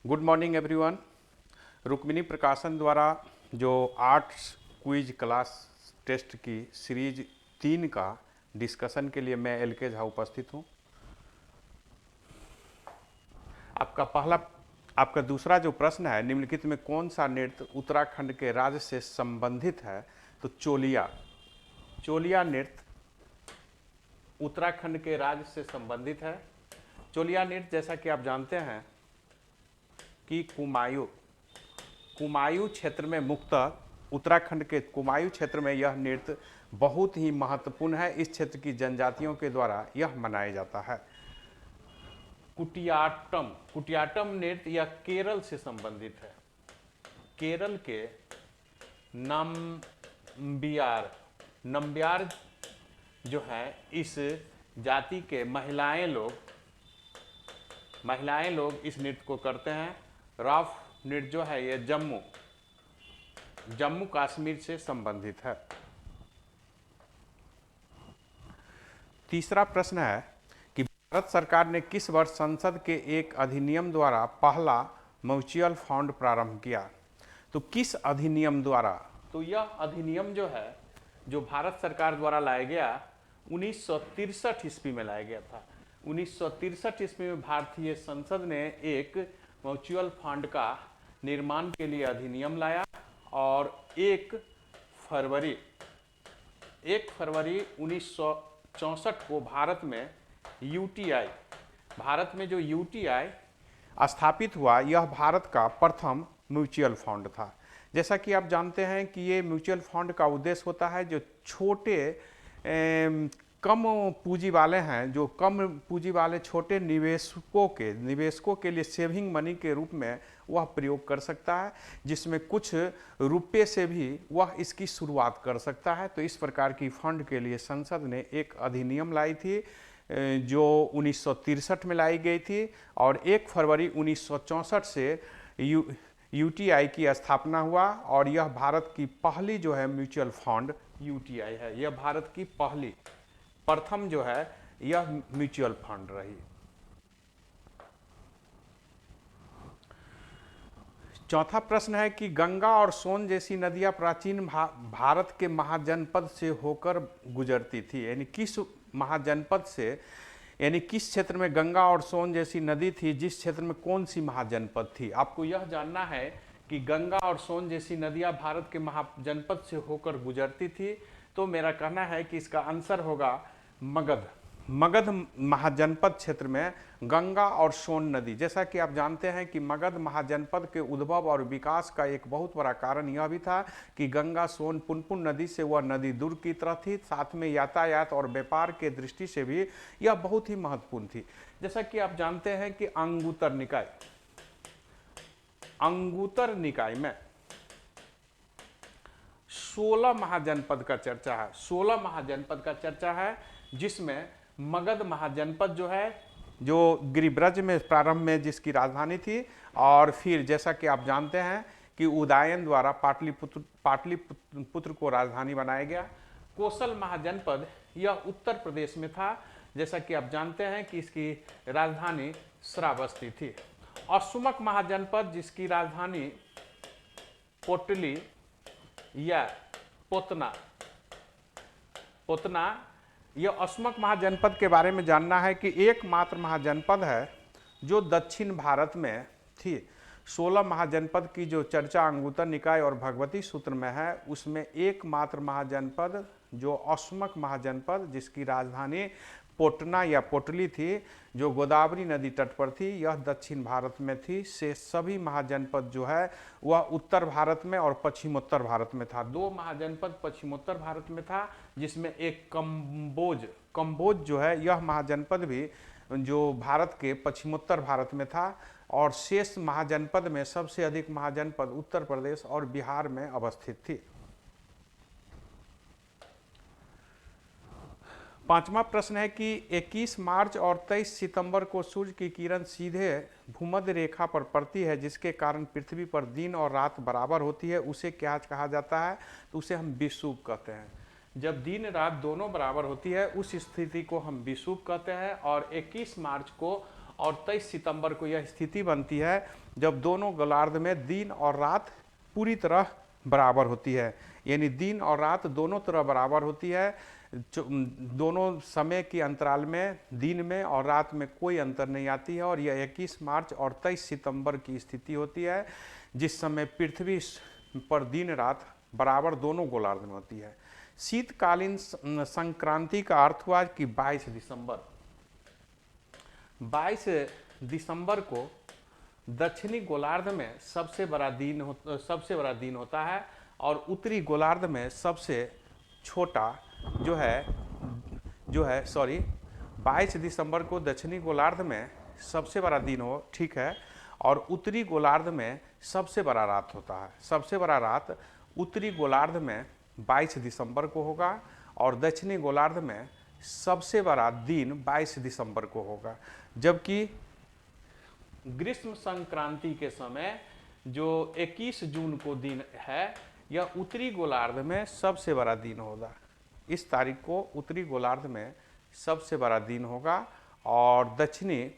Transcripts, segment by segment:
Good morning everyone. Rukmini प्रकाशन द्वारा जो आर्ट्स क्विज क्लास टेस्ट की सीरीज 3 का डिस्कशन के लिए मैं एल के झा उपस्थित हूँ। आपका दूसरा जो प्रश्न है, निम्नलिखित में कौन सा नृत्य उत्तराखंड के राज्य से संबंधित है? तो चोलिया नृत्य उत्तराखंड के राज्य से संबंधित है। चोलिया नृत्य जैसा कि आप जानते हैं कि कुमायूं क्षेत्र में, मुख्यतः उत्तराखंड के कुमायूं क्षेत्र में यह नृत्य बहुत ही महत्वपूर्ण है। इस क्षेत्र की जनजातियों के द्वारा यह मनाया जाता है। कुटियाट्टम नृत्य यह केरल से संबंधित है। केरल के नम्बियार जो है, इस जाति के महिलाएं लोग इस नृत्य को करते हैं। रॉफ नृत्य जो है यह जम्मू कश्मीर से संबंधित है। तीसरा प्रश्न है कि भारत सरकार ने किस वर्ष संसद के एक अधिनियम द्वारा पहला म्यूचुअल फंड प्रारंभ किया? तो किस अधिनियम द्वारा? तो यह अधिनियम जो है, जो भारत सरकार द्वारा लाया गया 1963 ईस्वी में लाया गया था। 1963 ईस्वी में भारतीय संसद ने एक म्यूचुअल फंड का निर्माण के लिए अधिनियम लाया और 1 फरवरी 1964 को भारत में जो यूटीआई स्थापित हुआ, यह भारत का प्रथम म्यूचुअल फंड था। जैसा कि आप जानते हैं कि ये म्यूचुअल फंड का उद्देश्य होता है जो कम पूंजी वाले हैं, जो कम पूंजी वाले छोटे निवेशकों के लिए सेविंग मनी के रूप में वह प्रयोग कर सकता है, जिसमें कुछ रुपये से भी वह इसकी शुरुआत कर सकता है। तो इस प्रकार की फंड के लिए संसद ने एक अधिनियम लाई थी जो 1963 में लाई गई थी और 1 फरवरी 1964 से यूटीआई की स्थापना हुआ और यह भारत की पहली जो है म्यूचुअल फंड यूटीआई है। यह भारत की प्रथम जो है यह म्यूचुअल फंड रही। चौथा प्रश्न है कि गंगा और सोन जैसी नदियां प्राचीन भारत के महाजनपद से होकर गुजरती थी। यानी किस महाजनपद से, यानी किस क्षेत्र में गंगा और सोन जैसी नदी थी, जिस क्षेत्र में कौन सी महाजनपद थी? आपको यह जानना है कि गंगा और सोन जैसी नदियां भारत के महाजनपद से होकर गुजरती थी। तो मेरा कहना है कि इसका आंसर होगा मगध महाजनपद क्षेत्र में गंगा और सोन नदी। जैसा कि आप जानते हैं कि मगध महाजनपद के उद्भव और विकास का एक बहुत बड़ा कारण यह भी था कि गंगा सोन पुनपुन नदी से वह नदी दूर की तरह थी, साथ में यातायात और व्यापार के दृष्टि से भी यह बहुत ही महत्वपूर्ण थी। जैसा कि आप जानते हैं कि अंगुतर निकाय में 16 महाजनपद का चर्चा है। 16 महाजनपद का चर्चा है, जिसमें मगध महाजनपद जो है, जो गिरिब्रज में प्रारंभ में जिसकी राजधानी थी, और फिर जैसा कि आप जानते हैं कि उदयन द्वारा पाटलिपुत्र को राजधानी बनाया गया। कोसल महाजनपद यह उत्तर प्रदेश में था, जैसा कि आप जानते हैं कि इसकी राजधानी श्रावस्ती थी। असुमक महाजनपद जिसकी राजधानी पोटली या पोतना, यह असमक महाजनपद के बारे में जानना है कि एकमात्र महाजनपद है जो दक्षिण भारत में थी। 16 महाजनपद की जो चर्चा अंगुतर निकाय और भगवती सूत्र में है, उसमें एकमात्र महाजनपद जो असमक महाजनपद जिसकी राजधानी पोटना या पोटली थी, जो गोदावरी नदी तट पर थी, यह दक्षिण भारत में थी। से सभी महाजनपद जो है वह उत्तर भारत में और पश्चिमोत्तर भारत में था। 2 महाजनपद पश्चिमोत्तर भारत में था, जिसमें एक कम्बोज जो है, यह महाजनपद भी जो भारत के पश्चिमोत्तर भारत में था, और शेष महाजनपद में सबसे अधिक महाजनपद उत्तर प्रदेश और बिहार में अवस्थित थी। 5वां प्रश्न है कि 21 मार्च और 23 सितंबर को सूर्य की किरण सीधे भूमध्य रेखा पर पड़ती है, जिसके कारण पृथ्वी पर दिन और रात बराबर होती है। उसे क्या कहा जाता है? तो उसे हम विषुव कहते हैं। जब दिन रात दोनों बराबर होती है, उस स्थिति को हम विषुव कहते हैं। और 21 मार्च को और 23 सितंबर को यह स्थिति बनती है जब दोनों गोलार्ध में दिन और रात पूरी तरह बराबर होती है, यानी दिन और रात दोनों तरह बराबर होती है। दोनों समय के अंतराल में दिन में और रात में कोई अंतर नहीं आती है, और यह 21 मार्च और 23 सितंबर की स्थिति होती है जिस समय पृथ्वी पर दिन रात बराबर दोनों गोलार्ध में होती है। शीतकालीन संक्रांति का अर्थ हुआ कि 22 दिसंबर को दक्षिणी गोलार्ध में सबसे बड़ा दिन होता है, और उत्तरी गोलार्ध में सबसे छोटा जो है 22 दिसंबर को दक्षिणी गोलार्ध में सबसे बड़ा दिन हो, ठीक है, और उत्तरी गोलार्ध में सबसे बड़ा रात होता है। सबसे बड़ा रात उत्तरी गोलार्ध में 22 दिसंबर को होगा, और दक्षिणी गोलार्ध में सबसे बड़ा दिन 22 दिसंबर को होगा। जबकि ग्रीष्म संक्रांति के समय जो 21 जून को दिन है, यह उत्तरी गोलार्ध में सबसे बड़ा दिन होगा। इस तारीख को उत्तरी गोलार्ध में सबसे बड़ा दिन होगा, और दक्षिणी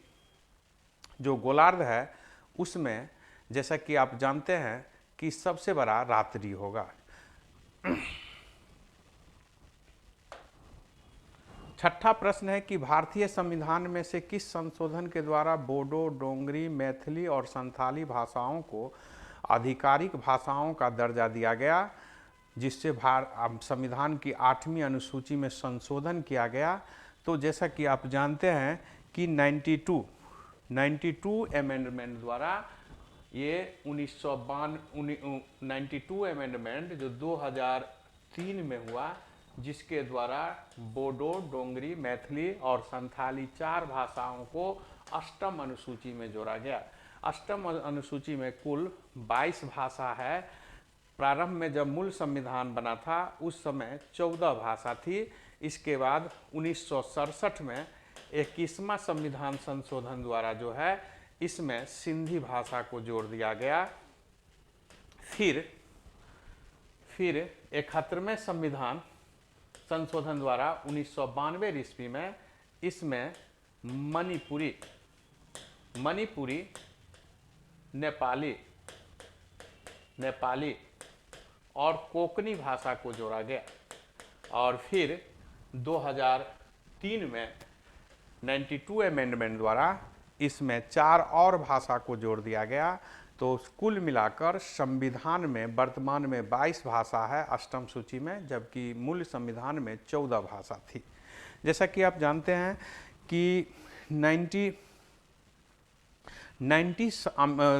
जो गोलार्ध है उसमें जैसा कि आप जानते हैं कि सबसे बड़ा रात्रि होगा। छठा प्रश्न है कि भारतीय संविधान में से किस संशोधन के द्वारा बोडो, डोंगरी, मैथिली और संथाली भाषाओं को आधिकारिक भाषाओं का दर्जा दिया गया, जिससे संविधान की 8वीं अनुसूची में संशोधन किया गया। तो जैसा कि आप जानते हैं कि 92 अमेंडमेंट द्वारा ये 92 अमेंडमेंट जो 2003 में हुआ, जिसके द्वारा बोडो, डोंगरी, मैथिली और संथाली 4 भाषाओं को 8वीं अनुसूची में जोड़ा गया। 8वीं अनुसूची में कुल 22 भाषा है। प्रारंभ में जब मूल संविधान बना था उस समय 14 भाषा थी। इसके बाद 1967 में 21वां संविधान संशोधन द्वारा जो है इसमें सिंधी भाषा को जोड़ दिया गया। फिर 71वें संविधान संशोधन द्वारा 1992 ईस्वी में इसमें मणिपुरी, नेपाली और कोंकणी भाषा को जोड़ा गया। और फिर 2003 में 92 अमेंडमेंट द्वारा इसमें 4 और भाषा को जोड़ दिया गया। तो कुल मिलाकर संविधान में वर्तमान में 22 भाषा है 8वीं सूची में, जबकि मूल संविधान में 14 भाषा थी। जैसा कि आप जानते हैं कि 90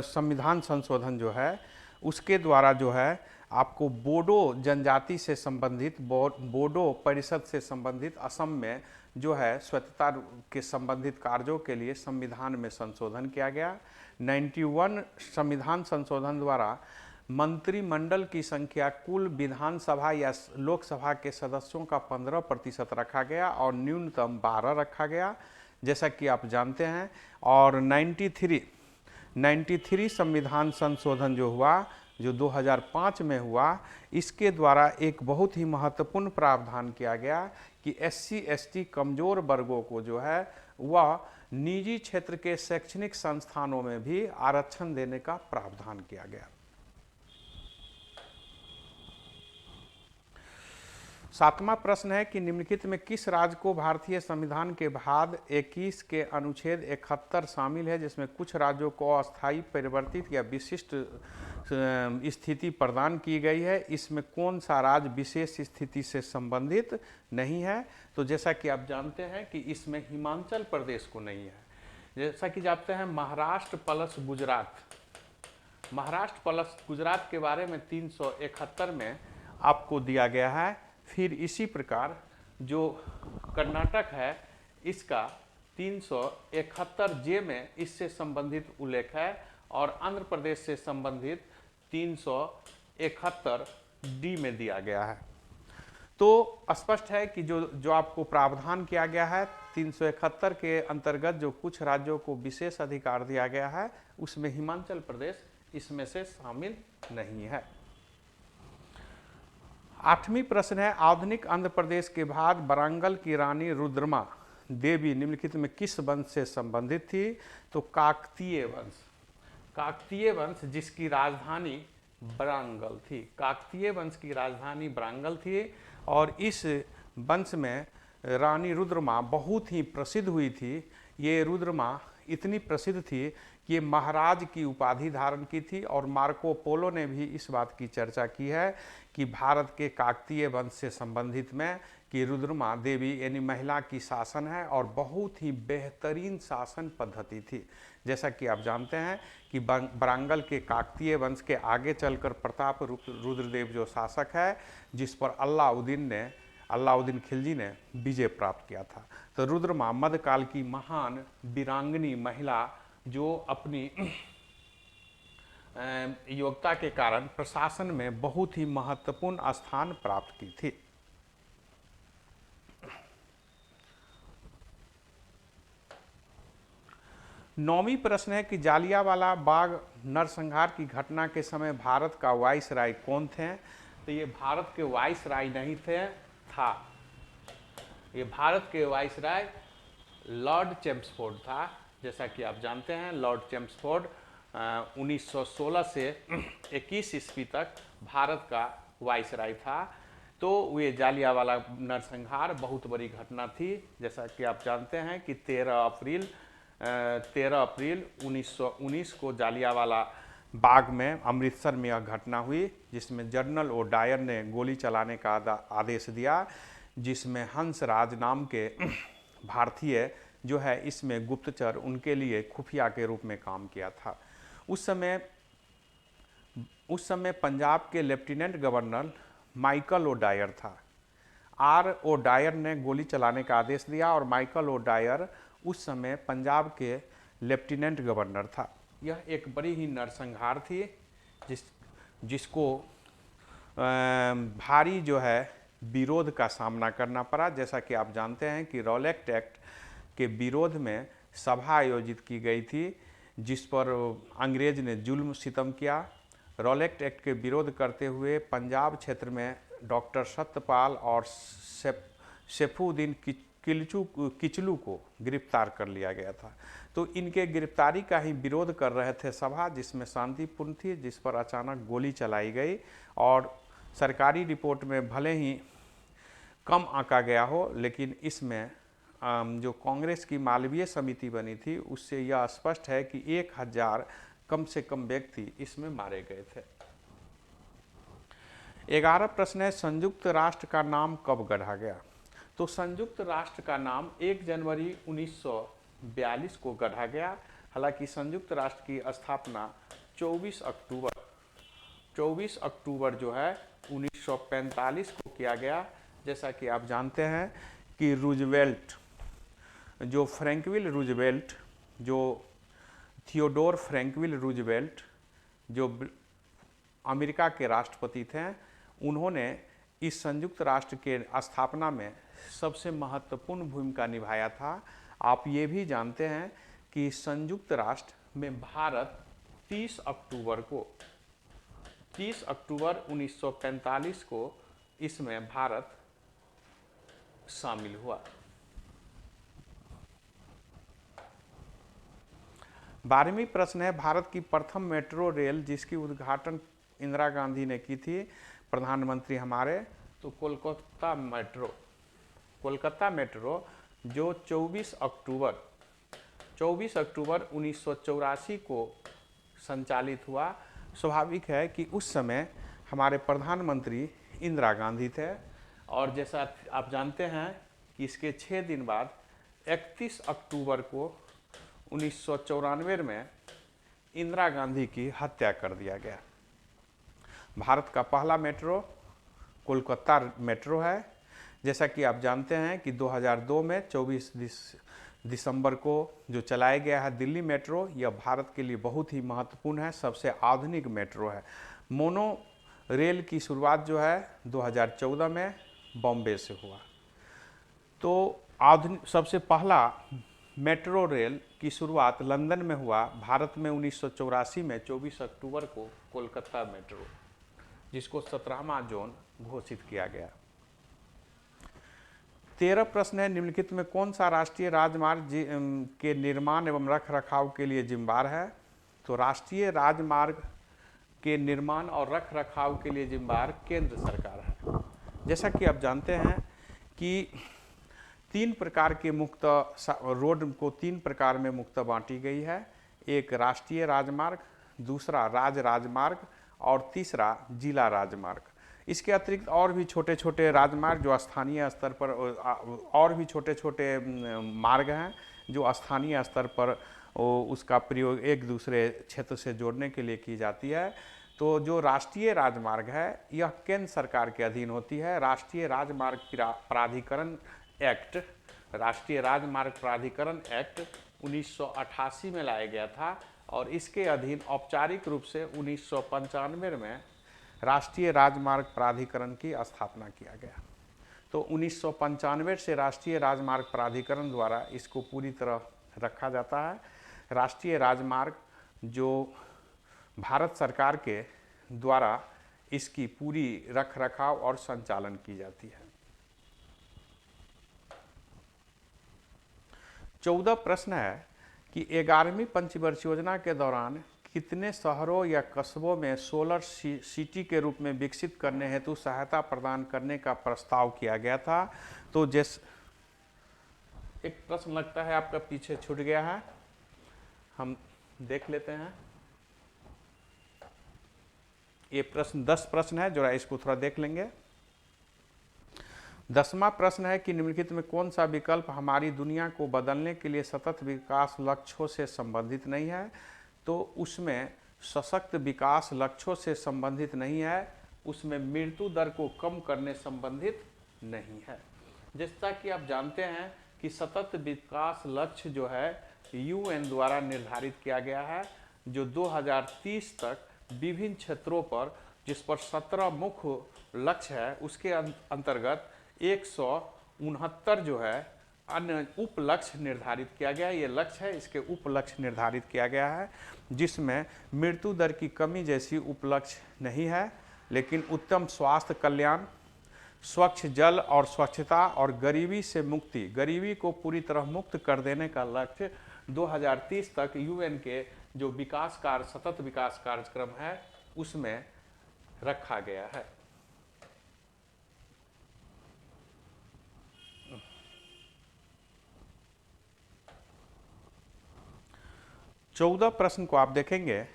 संविधान संशोधन जो है उसके द्वारा जो है आपको बोडो जनजाति से संबंधित, बोडो परिषद से संबंधित असम में जो है स्वतंत्रता के संबंधित कार्यों के लिए संविधान में संशोधन किया गया। 91 संविधान संशोधन द्वारा मंत्रिमंडल की संख्या कुल विधानसभा या लोकसभा के सदस्यों का 15% रखा गया और न्यूनतम 12 रखा गया, जैसा कि आप जानते हैं। और 93 संविधान संशोधन जो हुआ, जो 2005 में हुआ, इसके द्वारा एक बहुत ही महत्वपूर्ण प्रावधान किया गया कि SC/ST कमजोर वर्गों को जो है वह निजी क्षेत्र के शैक्षणिक संस्थानों में भी आरक्षण देने का प्रावधान किया गया। 7वां प्रश्न है कि निम्नलिखित में किस राज्य को भारतीय संविधान के भाग 21 के अनुच्छेद 71 शामिल है, जिसमें कुछ राज्यों को अस्थायी, परिवर्तित या विशिष्ट स्थिति प्रदान की गई है। इसमें कौन सा राज्य विशेष स्थिति से संबंधित नहीं है? तो जैसा कि आप जानते हैं कि इसमें हिमाचल प्रदेश को नहीं है। जैसा कि जानते हैं महाराष्ट्र प्लस गुजरात के बारे में 371 में आपको दिया गया है। फिर इसी प्रकार जो कर्नाटक है इसका 371 जे में इससे संबंधित उल्लेख है, और आंध्र प्रदेश से संबंधित 371 डी में दिया गया है। तो स्पष्ट है कि जो आपको प्रावधान किया गया है 371 के अंतर्गत जो कुछ राज्यों को विशेष अधिकार दिया गया है, उसमें हिमाचल प्रदेश इसमें से शामिल नहीं है। 8वीं प्रश्न है, आधुनिक आंध्र प्रदेश के भाग वारंगल की रानी रुद्रमा देवी निम्नलिखित में किस वंश से संबंधित थी? तो काकतीय वंश। काकतीय वंश जिसकी राजधानी बरांगल थी। काकतीय वंश की राजधानी बरांगल थी और इस वंश में रानी रुद्रमा बहुत ही प्रसिद्ध हुई थी। ये रुद्रमा इतनी प्रसिद्ध थी कि ये महाराज की उपाधि धारण की थी और मार्को पोलो ने भी इस बात की चर्चा की है कि भारत के काकतीय वंश से संबंधित में कि रुद्रमा देवी यानी महिला की शासन है और बहुत ही बेहतरीन शासन पद्धति थी। जैसा कि आप जानते हैं कि बरांगल के काकतीय वंश के आगे चलकर प्रताप रुद्रदेव जो शासक है, जिस पर अलाउद्दीन खिलजी ने विजय प्राप्त किया था। तो रुद्रमा मध्यकाल की महान वीरांगनी महिला जो अपनी योग्यता के कारण प्रशासन में बहुत ही महत्वपूर्ण स्थान प्राप्त की थी। नौवीं प्रश्न है कि जालियांवाला बाग नरसंहार की घटना के समय भारत का वाइसराय कौन थे? तो ये भारत के वाइसराय नहीं थे, ये भारत के वाइसराय लॉर्ड चेम्सफोर्ड था। जैसा कि आप जानते हैं लॉर्ड चेम्सफोर्ड 1916 से 21 ईस्वी तक भारत का वाइसराय था। तो ये जालियांवाला नरसंहार बहुत बड़ी घटना थी। जैसा कि आप जानते हैं कि 13 अप्रैल 1919 को जालियांवाला बाग में अमृतसर में यह घटना हुई, जिसमें जनरल ओ डायर ने गोली चलाने का आदेश दिया, जिसमें हंसराज नाम के भारतीय जो है इसमें गुप्तचर उनके लिए खुफिया के रूप में काम किया था। उस समय पंजाब के lieutenant governor Michael O'Dwyer था। ओ डायर ने गोली चलाने का आदेश दिया और माइकल ओ डायर उस समय पंजाब के लेफ्टिनेंट गवर्नर था। यह एक बड़ी ही नरसंहार थी जिसको भारी जो है विरोध का सामना करना पड़ा। जैसा कि आप जानते हैं कि रॉलेट एक्ट के विरोध में सभा आयोजित की गई थी, जिस पर अंग्रेज ने जुल्म सितम किया। रॉलेट एक्ट के विरोध करते हुए पंजाब क्षेत्र में डॉक्टर सत्यपाल और सैफुद्दीन किचलू को गिरफ्तार कर लिया गया था। तो इनके गिरफ्तारी का ही विरोध कर रहे थे सभा, जिसमें शांतिपूर्ण थी, जिस पर अचानक गोली चलाई गई और सरकारी रिपोर्ट में भले ही कम आंका गया हो, लेकिन इसमें जो कांग्रेस की मालवीय समिति बनी थी उससे यह स्पष्ट है कि 1000 कम से कम व्यक्ति इसमें मारे गए थे। 11 प्रश्न है संयुक्त राष्ट्र का नाम कब गढ़ा गया? तो संयुक्त राष्ट्र का नाम 1 जनवरी 1942 को गढ़ा गया। हालांकि संयुक्त राष्ट्र की स्थापना 24 अक्टूबर जो है 1945 को किया गया। जैसा कि आप जानते हैं कि थियोडोर फ्रैंकविल रूजवेल्ट जो अमेरिका के राष्ट्रपति थे, उन्होंने इस संयुक्त राष्ट्र के स्थापना में सबसे महत्वपूर्ण भूमिका निभाया था। आप ये भी जानते हैं कि संयुक्त राष्ट्र में भारत 30 अक्टूबर 1945 को इसमें भारत शामिल हुआ। 12वीं प्रश्न है भारत की प्रथम मेट्रो रेल जिसकी उद्घाटन इंदिरा गांधी ने की थी, प्रधानमंत्री हमारे, तो कोलकाता मेट्रो जो 24 अक्टूबर 1984 को संचालित हुआ। स्वाभाविक है कि उस समय हमारे प्रधानमंत्री इंदिरा गांधी थे और जैसा आप जानते हैं कि इसके 6 दिन बाद 31 अक्टूबर को 1994 में इंदिरा गांधी की हत्या कर दिया गया। भारत का पहला मेट्रो कोलकाता मेट्रो है। जैसा कि आप जानते हैं कि 2002 में 24 दिसंबर को जो चलाया गया है दिल्ली मेट्रो, यह भारत के लिए बहुत ही महत्वपूर्ण है, सबसे आधुनिक मेट्रो है। मोनो रेल की शुरुआत जो है 2014 में बॉम्बे से हुआ। तो सबसे पहला मेट्रो रेल की शुरुआत लंदन में हुआ भारत में 1984 में 24 अक्टूबर को कोलकाता मेट्रो, जिसको 17वां जोन घोषित किया गया। 13 प्रश्न है, निम्नलिखित में कौन सा राष्ट्रीय राजमार्ग के निर्माण एवं रख रखाव के लिए जिम्मेदार है? तो राष्ट्रीय राजमार्ग के निर्माण और रख रखाव के लिए जिम्मेदार केंद्र सरकार है। जैसा कि आप जानते हैं कि 3 प्रकार के मुक्त रोड को 3 प्रकार में मुक्त बांटी गई है। एक राष्ट्रीय राजमार्ग, दूसरा राज्य राजमार्ग और तीसरा जिला राजमार्ग। इसके अतिरिक्त और भी छोटे छोटे राजमार्ग जो स्थानीय स्तर पर और भी छोटे छोटे मार्ग हैं जो स्थानीय स्तर पर उसका प्रयोग एक दूसरे क्षेत्र से जोड़ने के लिए की जाती है। तो जो राष्ट्रीय राजमार्ग है यह केंद्र सरकार के अधीन होती है। राष्ट्रीय राजमार्ग प्राधिकरण एक्ट, राष्ट्रीय राजमार्ग प्राधिकरण एक्ट 1988 में लाया गया था और इसके अधीन औपचारिक रूप से 1995 में राष्ट्रीय राजमार्ग प्राधिकरण की स्थापना किया गया। तो 1995 से राष्ट्रीय राजमार्ग प्राधिकरण द्वारा इसको पूरी तरह रखा जाता है। राष्ट्रीय राजमार्ग जो भारत सरकार के द्वारा इसकी पूरी रख रखाव और संचालन की जाती है। 14 प्रश्न है कि 11वीं पंचवर्षीय योजना के दौरान कितने शहरों या कस्बों में सोलर सिटी के रूप में विकसित करने हेतु सहायता प्रदान करने का प्रस्ताव किया गया था? तो एक प्रश्न लगता है आपका पीछे छूट गया है, हम देख लेते हैं। ये प्रश्न 10 प्रश्न है, जो इसको थोड़ा देख लेंगे। 10वां प्रश्न है कि निम्नलिखित में कौन सा विकल्प हमारी दुनिया को बदलने के लिए सतत विकास लक्ष्यों से संबंधित नहीं है? तो उसमें सशक्त विकास लक्ष्यों से संबंधित नहीं है, उसमें मृत्यु दर को कम करने संबंधित नहीं है। जैसा कि आप जानते हैं कि सतत विकास लक्ष्य जो है यूएन द्वारा निर्धारित किया गया है, जो 2030 तक विभिन्न क्षेत्रों पर, जिस पर 17 मुख्य लक्ष्य है, उसके अंतर्गत 169 जो है अन्य उप लक्ष्य निर्धारित किया गया है। ये लक्ष्य है, इसके उप लक्ष्य निर्धारित किया गया है, जिसमें मृत्यु दर की कमी जैसी उप लक्ष्य नहीं है, लेकिन उत्तम स्वास्थ्य कल्याण, स्वच्छ जल और स्वच्छता और गरीबी से मुक्ति, गरीबी को पूरी तरह मुक्त कर देने का लक्ष्य 2030 तक यूएन के जो विकास कार्य, सतत विकास कार्यक्रम है, उसमें रखा गया है। चौदह प्रश्न को आप देखेंगे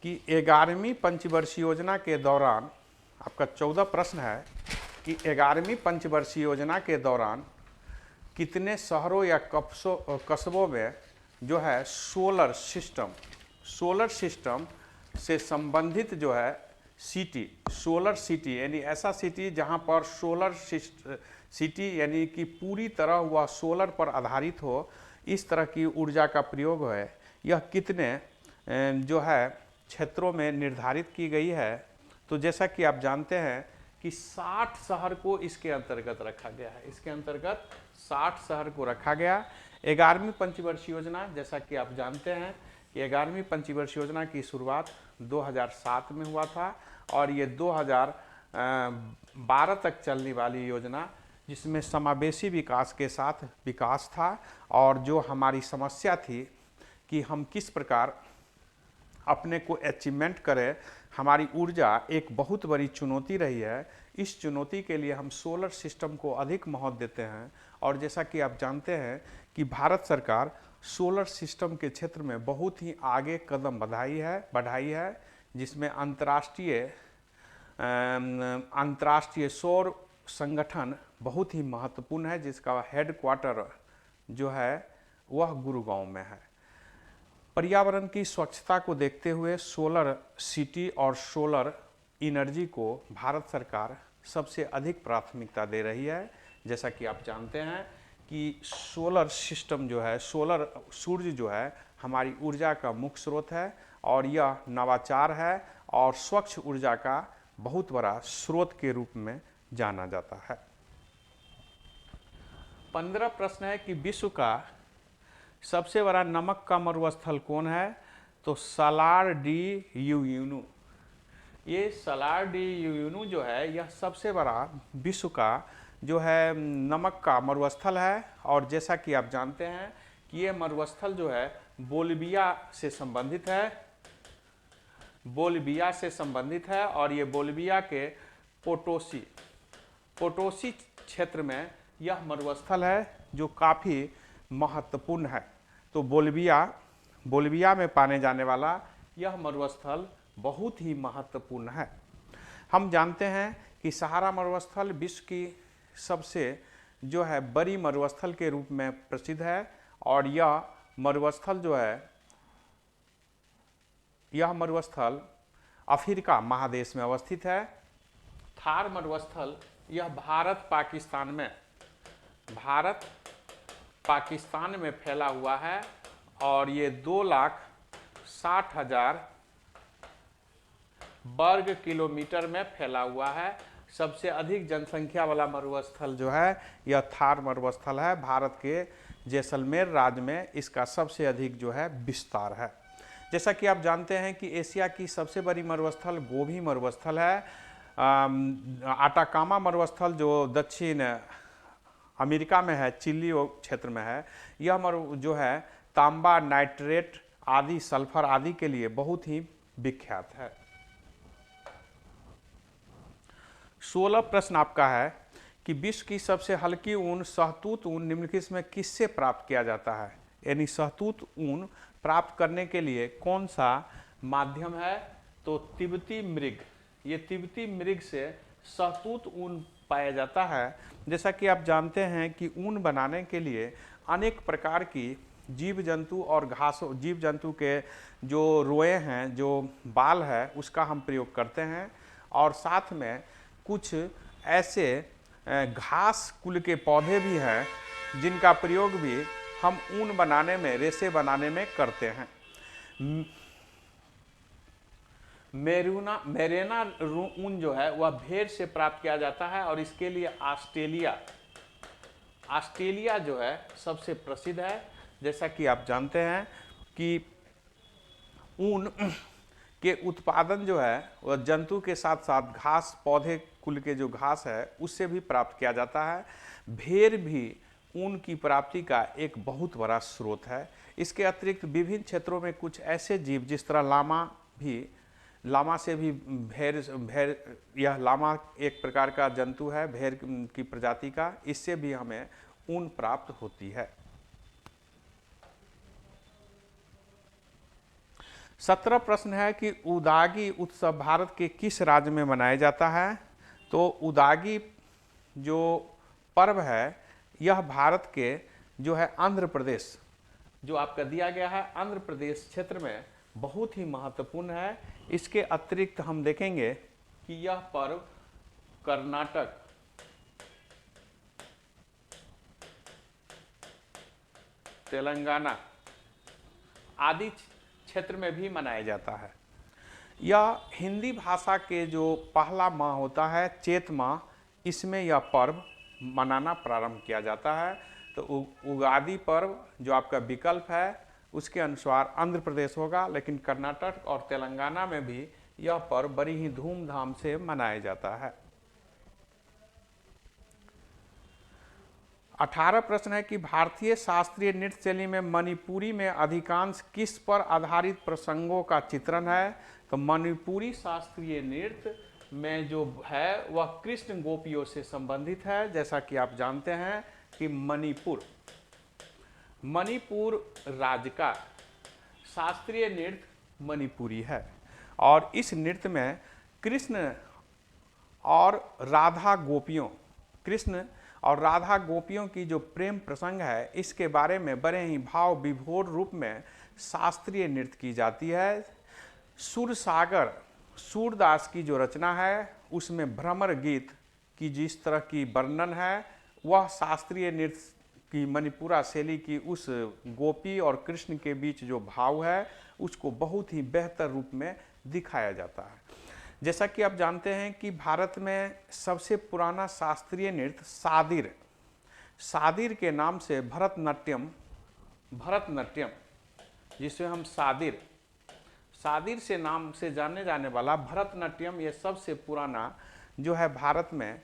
कि 11वीं पंचवर्षीय योजना के दौरान, आपका 14 प्रश्न है कि 11वीं पंचवर्षीय योजना के दौरान कितने शहरों या कस्बों में जो है सोलर सिस्टम से संबंधित जो है सोलर सिटी यानी ऐसा सिटी जहां पर सोलर सिटी यानी कि पूरी तरह वह सोलर पर आधारित हो, इस तरह की ऊर्जा का प्रयोग है, यह कितने जो है क्षेत्रों में निर्धारित की गई है? तो जैसा कि आप जानते हैं कि 60 शहर को इसके अंतर्गत रखा गया है। इसके अंतर्गत 60 शहर को रखा गया। 11वीं पंचवर्षीय योजना, जैसा कि आप जानते हैं कि 11वीं पंचवर्षीय योजना की शुरुआत 2007 में हुआ था और ये 2012 तक चलने वाली योजना, जिसमें समावेशी विकास के साथ विकास था। और जो हमारी समस्या थी कि हम किस प्रकार अपने को अचीवमेंट करें, हमारी ऊर्जा एक बहुत बड़ी चुनौती रही है। इस चुनौती के लिए हम सोलर सिस्टम को अधिक महत्व देते हैं। और जैसा कि आप जानते हैं कि भारत सरकार सोलर सिस्टम के क्षेत्र में बहुत ही आगे कदम बढ़ाई है, जिसमें अंतर्राष्ट्रीय सौर संगठन बहुत ही महत्वपूर्ण है, जिसका हेडक्वार्टर जो है वह गुरुगांव में है। पर्यावरण की स्वच्छता को देखते हुए सोलर सिटी और सोलर एनर्जी को भारत सरकार सबसे अधिक प्राथमिकता दे रही है। जैसा कि आप जानते हैं कि सोलर सिस्टम जो है, सूर्य जो है हमारी ऊर्जा का मुख्य स्रोत है और यह नवाचार है और स्वच्छ ऊर्जा का बहुत बड़ा स्रोत के रूप में जाना जाता है। 15 प्रश्न है कि विश्व का सबसे बड़ा नमक का मरुस्थल कौन है? तो सालार डी उयुनी। ये सालार डी उयुनी जो है, यह सबसे बड़ा विश्व का जो है नमक का मरुस्थल है। और जैसा कि आप जानते हैं कि ये मरुस्थल जो है बोलिविया से संबंधित है, बोलिविया से संबंधित है। और ये बोलिविया के पोटोसी क्षेत्र में यह मरुस्थल है जो काफ़ी महत्वपूर्ण है। तो बोलिविया में पाने जाने वाला यह मरुस्थल बहुत ही महत्वपूर्ण है। हम जानते हैं कि सहारा मरुस्थल विश्व की सबसे जो है बड़ी मरुस्थल के रूप में प्रसिद्ध है। और यह मरुस्थल जो है, यह मरुस्थल अफ्रीका महादेश में अवस्थित है। थार मरुस्थल यह भारत पाकिस्तान में फैला हुआ है। और ये 2,60,000 वर्ग किलोमीटर में फैला हुआ है। सबसे अधिक जनसंख्या वाला मरुस्थल जो है यह थार मरुस्थल है। भारत के जैसलमेर राज्य में इसका सबसे अधिक जो है विस्तार है। जैसा कि आप जानते हैं कि एशिया की सबसे बड़ी मरुस्थल गोबी मरुस्थल है। आटाकामा मरुस्थल जो दक्षिण अमेरिका में है, चिली क्षेत्र में है, यह जो है तांबा, नाइट्रेट आदि, सल्फर आदि के लिए बहुत ही विख्यात है। 16 प्रश्न आपका है कि विश्व की सबसे हल्की ऊन शहतूत ऊन निम्नलिखित में किससे प्राप्त किया जाता है? यानी शहतूत ऊन प्राप्त करने के लिए कौन सा माध्यम है? तो तिब्बती मृग, ये तिब्बती मृग से शहतूत ऊन पाया जाता है। जैसा कि आप जानते हैं कि ऊन बनाने के लिए अनेक प्रकार की जीव जंतु और घासों, जीव जंतु के जो रोए हैं, जो बाल है, उसका हम प्रयोग करते हैं। और साथ में कुछ ऐसे घास कुल के पौधे भी हैं जिनका प्रयोग भी हम ऊन बनाने में, रेशे बनाने में करते हैं। मेरेना ऊन जो है वह भेड़ से प्राप्त किया जाता है। और इसके लिए ऑस्ट्रेलिया जो है सबसे प्रसिद्ध है। जैसा कि आप जानते हैं कि ऊन के उत्पादन जो है वह जंतु के साथ साथ घास, पौधे कुल के जो घास है उससे भी प्राप्त किया जाता है। भेड़ भी ऊन की प्राप्ति का एक बहुत बड़ा स्रोत है। इसके अतिरिक्त विभिन्न क्षेत्रों में कुछ ऐसे जीव, जिस तरह लामा से भी भेड़, यह लामा एक प्रकार का जंतु है भेड़ की प्रजाति का, इससे भी हमें ऊन प्राप्त होती है। 17 प्रश्न है कि उदागी उत्सव भारत के किस राज्य में मनाया जाता है? तो उदागी जो पर्व है यह भारत के जो है आंध्र प्रदेश, जो आपका दिया गया है आंध्र प्रदेश क्षेत्र में बहुत ही महत्वपूर्ण है। इसके अतिरिक्त हम देखेंगे कि यह पर्व कर्नाटक, तेलंगाना आदि क्षेत्र में भी मनाया जाता है। यह हिंदी भाषा के जो पहला माह होता है, चैत माह, इसमें यह पर्व मनाना प्रारंभ किया जाता है। तो उगादी पर्व जो आपका विकल्प है उसके अनुसार आंध्र प्रदेश होगा, लेकिन कर्नाटक और तेलंगाना में भी यह पर्व बड़ी ही धूमधाम से मनाया जाता है। 18 प्रश्न है कि भारतीय शास्त्रीय नृत्य शैली में मणिपुरी में अधिकांश किस पर आधारित प्रसंगों का चित्रण है? तो मणिपुरी शास्त्रीय नृत्य में जो है वह कृष्ण गोपियों से संबंधित है। जैसा कि आप जानते हैं कि मणिपुर राज्य का शास्त्रीय नृत्य मणिपुरी है। और इस नृत्य में कृष्ण और राधा गोपियों की जो प्रेम प्रसंग है, इसके बारे में बड़े ही भाव विभोर रूप में शास्त्रीय नृत्य की जाती है। सूरदास की जो रचना है उसमें भ्रमर गीत की जिस तरह की वर्णन है, वह शास्त्रीय नृत्य की मणिपुरा शैली की उस गोपी और कृष्ण के बीच जो भाव है उसको बहुत ही बेहतर रूप में दिखाया जाता है। जैसा कि आप जानते हैं कि भारत में सबसे पुराना शास्त्रीय नृत्य सादिर के नाम से भरतनाट्यम, जिसे हम सादिर से नाम से जाने जाने वाला भरतनाट्यम, ये सबसे पुराना जो है भारत में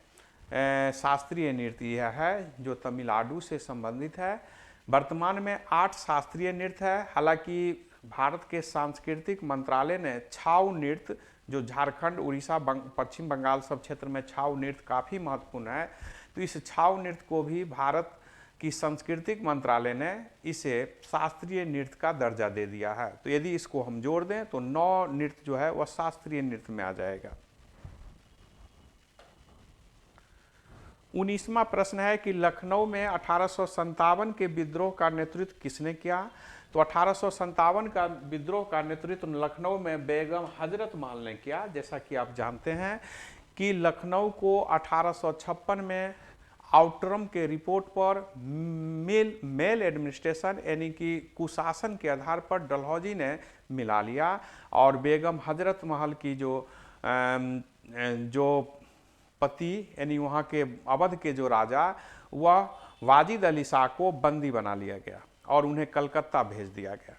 शास्त्रीय नृत्य है जो तमिलनाडु से संबंधित है। वर्तमान में 8 शास्त्रीय नृत्य है। हालांकि भारत के सांस्कृतिक मंत्रालय ने छाऊ नृत्य, जो झारखंड, उड़ीसा, पश्चिम बंगाल सब क्षेत्र में छाऊ नृत्य काफ़ी महत्वपूर्ण है, तो इस छाऊ नृत्य को भी भारत की सांस्कृतिक मंत्रालय ने इसे शास्त्रीय नृत्य का दर्जा दे दिया है। तो यदि इसको हम जोड़ दें तो 9 नृत्य जो है वह शास्त्रीय नृत्य में आ जाएगा। 19वां प्रश्न है कि लखनऊ में 1857 के विद्रोह का नेतृत्व किसने किया? तो 1857 का विद्रोह का नेतृत्व लखनऊ में बेगम हजरत महल ने किया। जैसा कि आप जानते हैं कि लखनऊ को 1856 में आउटरम के रिपोर्ट पर मेल एडमिनिस्ट्रेशन यानी कि कुशासन के आधार पर डलहौजी ने मिला लिया और बेगम हजरत महल की जो पति यानी वहाँ के अवध के जो राजा, वह वाजिद अली शाह को बंदी बना लिया गया और उन्हें कलकत्ता भेज दिया गया।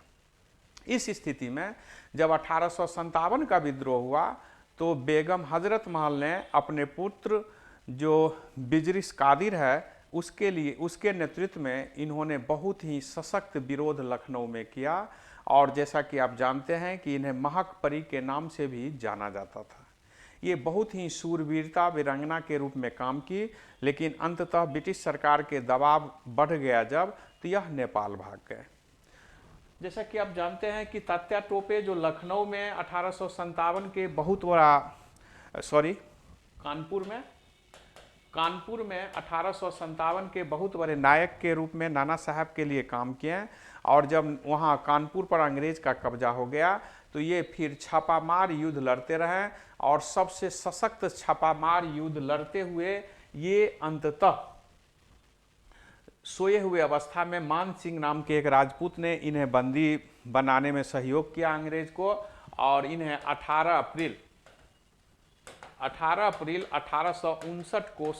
इस स्थिति में जब 1857 का विद्रोह हुआ तो बेगम हजरत महल ने अपने पुत्र जो बिजरिश कादिर है उसके नेतृत्व में इन्होंने बहुत ही सशक्त विरोध लखनऊ में किया और जैसा कि आप जानते हैं कि इन्हें महक परी के नाम से भी जाना जाता था। ये बहुत ही शूरवीरता वीरांगना के रूप में काम की, लेकिन अंततः ब्रिटिश सरकार के दबाव बढ़ गया जब, तो यह नेपाल भाग गए। जैसा कि आप जानते हैं कि तात्या टोपे जो लखनऊ में 1857 के बहुत बड़ा कानपुर में 1857 के बहुत बड़े नायक के रूप में नाना साहब के लिए काम किए और जब वहाँ कानपुर पर अंग्रेज का कब्जा हो गया तो ये फिर छापामार युद्ध लड़ते रहे और सबसे सशक्त छापामार युद्ध लड़ते हुए ये अंततः सोए हुए अवस्था में मान सिंह नाम के एक राजपूत ने इन्हें बंदी बनाने में सहयोग किया अंग्रेज को और इन्हें 18 अप्रैल 1859 को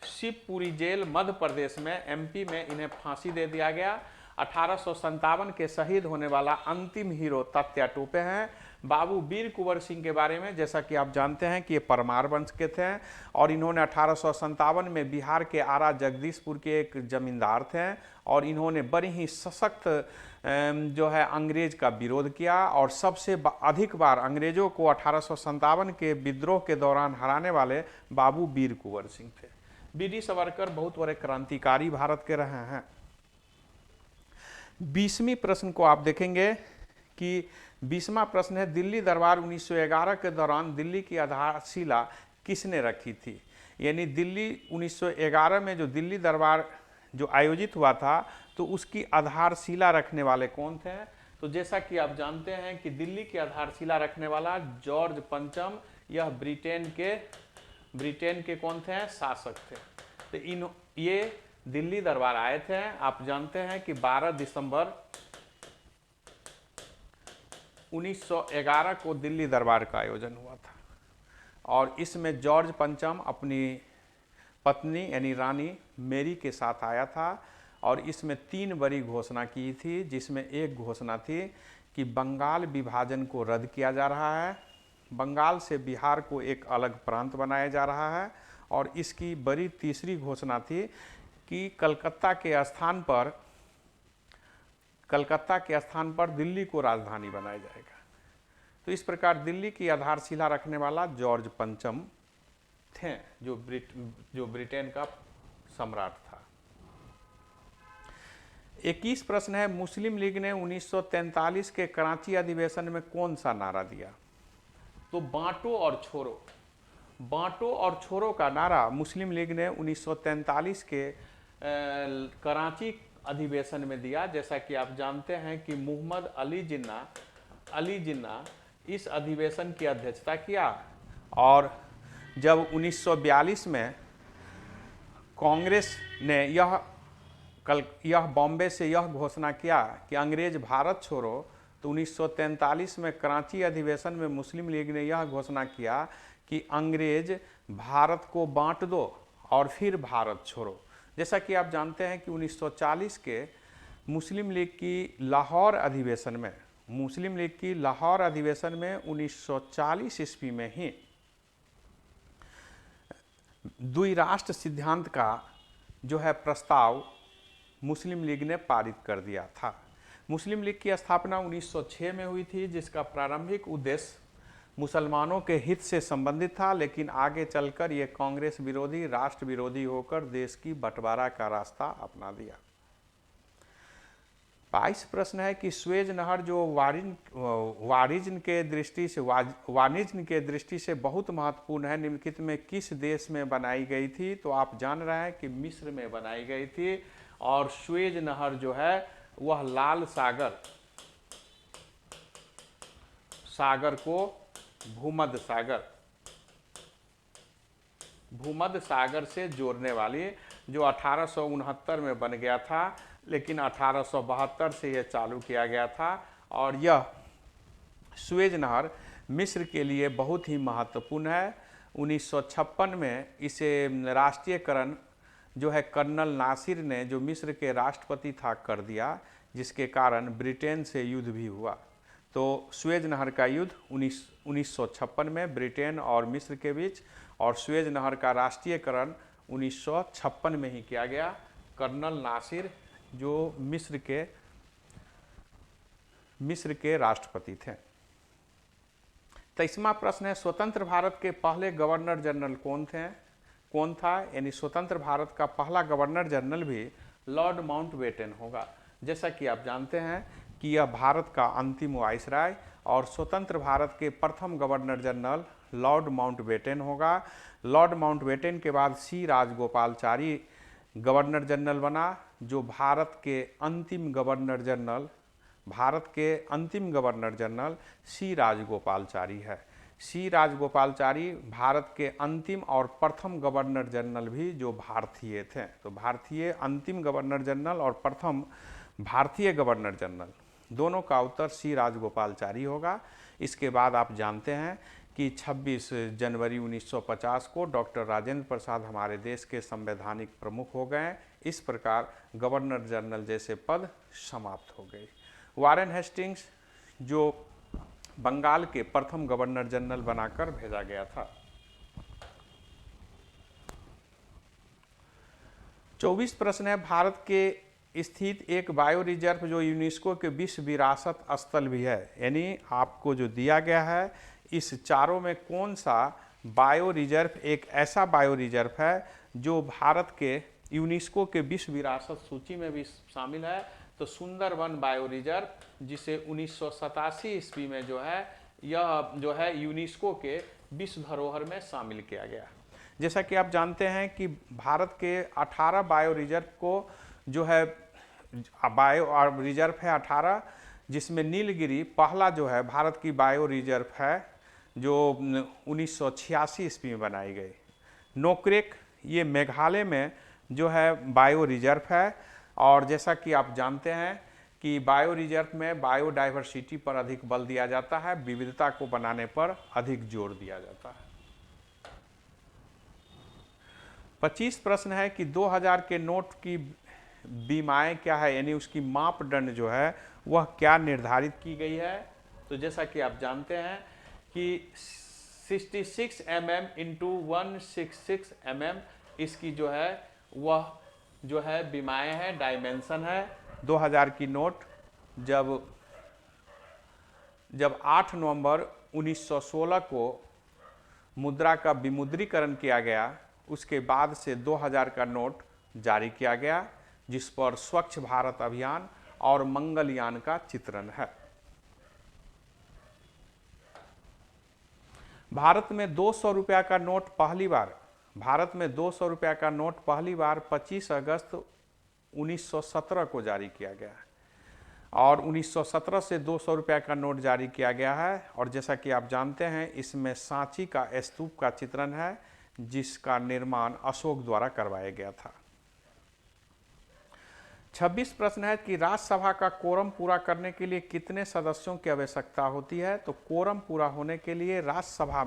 शिवपुरी जेल मध्य प्रदेश में एमपी में इन्हें फांसी दे दिया गया। 1857 के शहीद होने वाला अंतिम हीरो तात्या टोपे हैं। बाबू वीर कुंवर सिंह के बारे में जैसा कि आप जानते हैं कि ये परमार वंश के थे और इन्होंने 1857 में बिहार के आरा जगदीशपुर के एक जमींदार थे और इन्होंने बड़ी ही सशक्त जो है अंग्रेज का विरोध किया और सबसे अधिक बार अंग्रेजों को 1857 के विद्रोह के दौरान हराने वाले बाबू वीर कुंवर सिंह थे। वीडी सावरकर बहुत बड़े क्रांतिकारी भारत के रहे हैं। 20वीं प्रश्न को आप देखेंगे कि 20वां प्रश्न है दिल्ली दरबार 1911 के दौरान दिल्ली की आधारशिला किसने रखी थी? यानी दिल्ली 1911 में जो दिल्ली दरबार जो आयोजित हुआ था तो उसकी आधारशिला रखने वाले कौन थे? तो जैसा कि आप जानते हैं कि दिल्ली की आधारशिला रखने वाला जॉर्ज पंचम, यह ब्रिटेन के कौन थे? शासक थे। तो ये दिल्ली दरबार आए थे। आप जानते हैं कि 12 दिसंबर 1911 को दिल्ली दरबार का आयोजन हुआ था और इसमें जॉर्ज पंचम अपनी पत्नी यानी रानी मेरी के साथ आया था और इसमें 3 बड़ी घोषणा की थी, जिसमें एक घोषणा थी कि बंगाल विभाजन को रद्द किया जा रहा है, बंगाल से बिहार को एक अलग प्रांत बनाया जा रहा है और इसकी बड़ी तीसरी घोषणा थी कि कलकत्ता के स्थान पर दिल्ली को राजधानी बनाया जाएगा। तो इस प्रकार दिल्ली की आधारशिला रखने वाला जॉर्ज पंचम थे जो ब्रिटेन का सम्राट था। 21 प्रश्न है मुस्लिम लीग ने 1943 के कराची अधिवेशन में कौन सा नारा दिया? तो बांटो और छोड़ो का नारा मुस्लिम लीग ने 1943 के कराची अधिवेशन में दिया। जैसा कि आप जानते हैं कि मोहम्मद अली जिन्ना इस अधिवेशन की अध्यक्षता किया और जब 1942 में कांग्रेस ने यह बॉम्बे से यह घोषणा किया कि अंग्रेज भारत छोड़ो, तो 1943 में कराची अधिवेशन में मुस्लिम लीग ने यह घोषणा किया कि अंग्रेज भारत को बांट दो और फिर भारत छोड़ो। जैसा कि आप जानते हैं कि 1940 के मुस्लिम लीग की लाहौर अधिवेशन में मुस्लिम लीग की लाहौर अधिवेशन में 1940 ईस्वी में ही द्विराष्ट्र सिद्धांत का जो है प्रस्ताव मुस्लिम लीग ने पारित कर दिया था। मुस्लिम लीग की स्थापना 1906 में हुई थी, जिसका प्रारंभिक उद्देश्य मुसलमानों के हित से संबंधित था, लेकिन आगे चलकर ये कांग्रेस विरोधी, राष्ट्र विरोधी होकर देश की बंटवारा का रास्ता अपना दिया। 22 प्रश्न है कि स्वेज नहर जो वाणिज्य के दृष्टि से बहुत महत्वपूर्ण है, निम्नलिखित में किस देश में बनाई गई थी? तो आप जान रहे हैं कि मिस्र में बनाई गई थी। और स्वेज नहर जो है वह लाल सागर को भूमध्य सागर से जोड़ने वाली, जो 1869 में बन गया था, लेकिन 1872 से यह चालू किया गया था। और यह स्वेज नहर मिस्र के लिए बहुत ही महत्वपूर्ण है। 1956 में इसे राष्ट्रीयकरण जो है कर्नल नासिर ने, जो मिस्र के राष्ट्रपति था, कर दिया, जिसके कारण ब्रिटेन से युद्ध भी हुआ। तो स्वेज नहर का युद्ध 1956 में ब्रिटेन और मिस्र के बीच, और स्वेज नहर का राष्ट्रीयकरण 1956 में ही किया गया। कर्नल नासिर जो मिस्र के राष्ट्रपति थे। 23वां प्रश्न है, स्वतंत्र भारत के पहले गवर्नर जनरल कौन था? यानी स्वतंत्र भारत का पहला गवर्नर जनरल भी लॉर्ड माउंटबेटन होगा। जैसा कि आप जानते हैं कि यह भारत का अंतिम वाइसराय और स्वतंत्र भारत के प्रथम गवर्नर जनरल लॉर्ड माउंटबेटन होगा। लॉर्ड माउंटबेटन के बाद सी राजगोपालाचारी गवर्नर जनरल बना, जो भारत के अंतिम गवर्नर जनरल सी राजगोपालाचारी है। सी राजगोपालाचारी भारत के अंतिम और प्रथम गवर्नर जनरल भी जो भारतीय थे। तो भारतीय अंतिम गवर्नर जनरल और प्रथम भारतीय गवर्नर जनरल, दोनों का उत्तर सी राजगोपालाचारी होगा। इसके बाद आप जानते हैं कि 26 जनवरी 1950 को डॉक्टर राजेंद्र प्रसाद हमारे देश के संवैधानिक प्रमुख हो गए। इस प्रकार गवर्नर जनरल जैसे पद समाप्त हो गए। वारेन हेस्टिंग्स जो बंगाल के प्रथम गवर्नर जनरल बनाकर भेजा गया था। 24 प्रश्न है, भारत के स्थित एक बायो रिजर्व जो यूनेस्को के विश्व विरासत स्थल भी है, यानी आपको जो दिया गया है इस चारों में कौन सा बायो रिजर्व एक ऐसा बायो रिजर्व है जो भारत के यूनेस्को के विश्व विरासत सूची में भी शामिल है? तो सुंदरवन बायो रिजर्व, जिसे 1987 ईस्वी में यह जो है यूनेस्को के विश्व धरोहर में शामिल किया गया। जैसा कि आप जानते हैं कि भारत के 18 बायो रिजर्व को जो है बायो रिजर्व है 18, जिसमें नीलगिरी पहला जो है भारत की बायो रिजर्व है, जो 1986 ईस्वी में बनाई गई। नोकरेक ये मेघालय में जो है बायो रिजर्व है। और जैसा कि आप जानते हैं कि बायो रिजर्व में बायोडाइवर्सिटी पर अधिक बल दिया जाता है, विविधता को बनाने पर अधिक जोर दिया जाता है। 25 प्रश्न है कि 2000 के नोट की बीमाएं क्या है, यानी उसकी मापदंड जो है वह क्या निर्धारित की गई है? तो जैसा कि आप जानते हैं कि 66 mm इंटू 166 mm इसकी जो है वह जो है बीमाएं है, डायमेंशन है। 2000 की नोट जब 8 नवंबर 1916 को मुद्रा का विमुद्रीकरण किया गया, उसके बाद से 2000 का नोट जारी किया गया, जिस पर स्वच्छ भारत अभियान और मंगलयान का चित्रण है। भारत में 200 रुपया का नोट पहली बार 25 अगस्त 1917 को जारी किया गया और 1917 से 200 रुपया का नोट जारी किया गया है। और जैसा कि आप जानते हैं इसमें सांची का स्तूप का चित्रण है, जिसका निर्माण अशोक द्वारा करवाया गया था। 26 प्रश्न है कि राज्यसभा का कोरम पूरा करने के लिए कितने सदस्यों की आवश्यकता होती है? तो कोरम पूरा होने के लिए राज्यसभा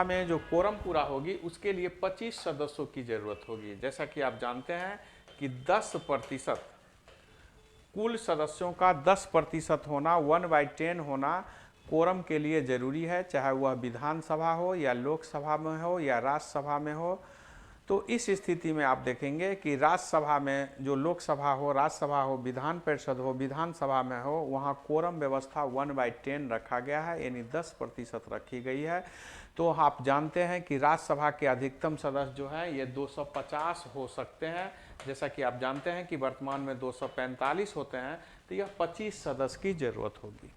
में जो कोरम पूरा होगी उसके लिए 25 सदस्यों की जरूरत होगी। जैसा कि आप जानते हैं कि 10% कुल सदस्यों का 10% होना, 1/10 होना कोरम के लिए जरूरी है, चाहे वह विधानसभा हो या लोकसभा में हो या राज्यसभा में हो। तो इस स्थिति में आप देखेंगे कि राज्यसभा में जो लोकसभा हो, राज्यसभा हो, विधान परिषद हो, विधानसभा में हो, वहाँ कोरम व्यवस्था 1/10 रखा गया है, यानी 10% रखी गई है। तो आप जानते हैं कि राज्यसभा के अधिकतम सदस्य जो हैं ये 250 हो सकते हैं, जैसा कि आप जानते हैं कि वर्तमान में 245 होते हैं, तो यह 25 सदस्य की जरूरत होगी।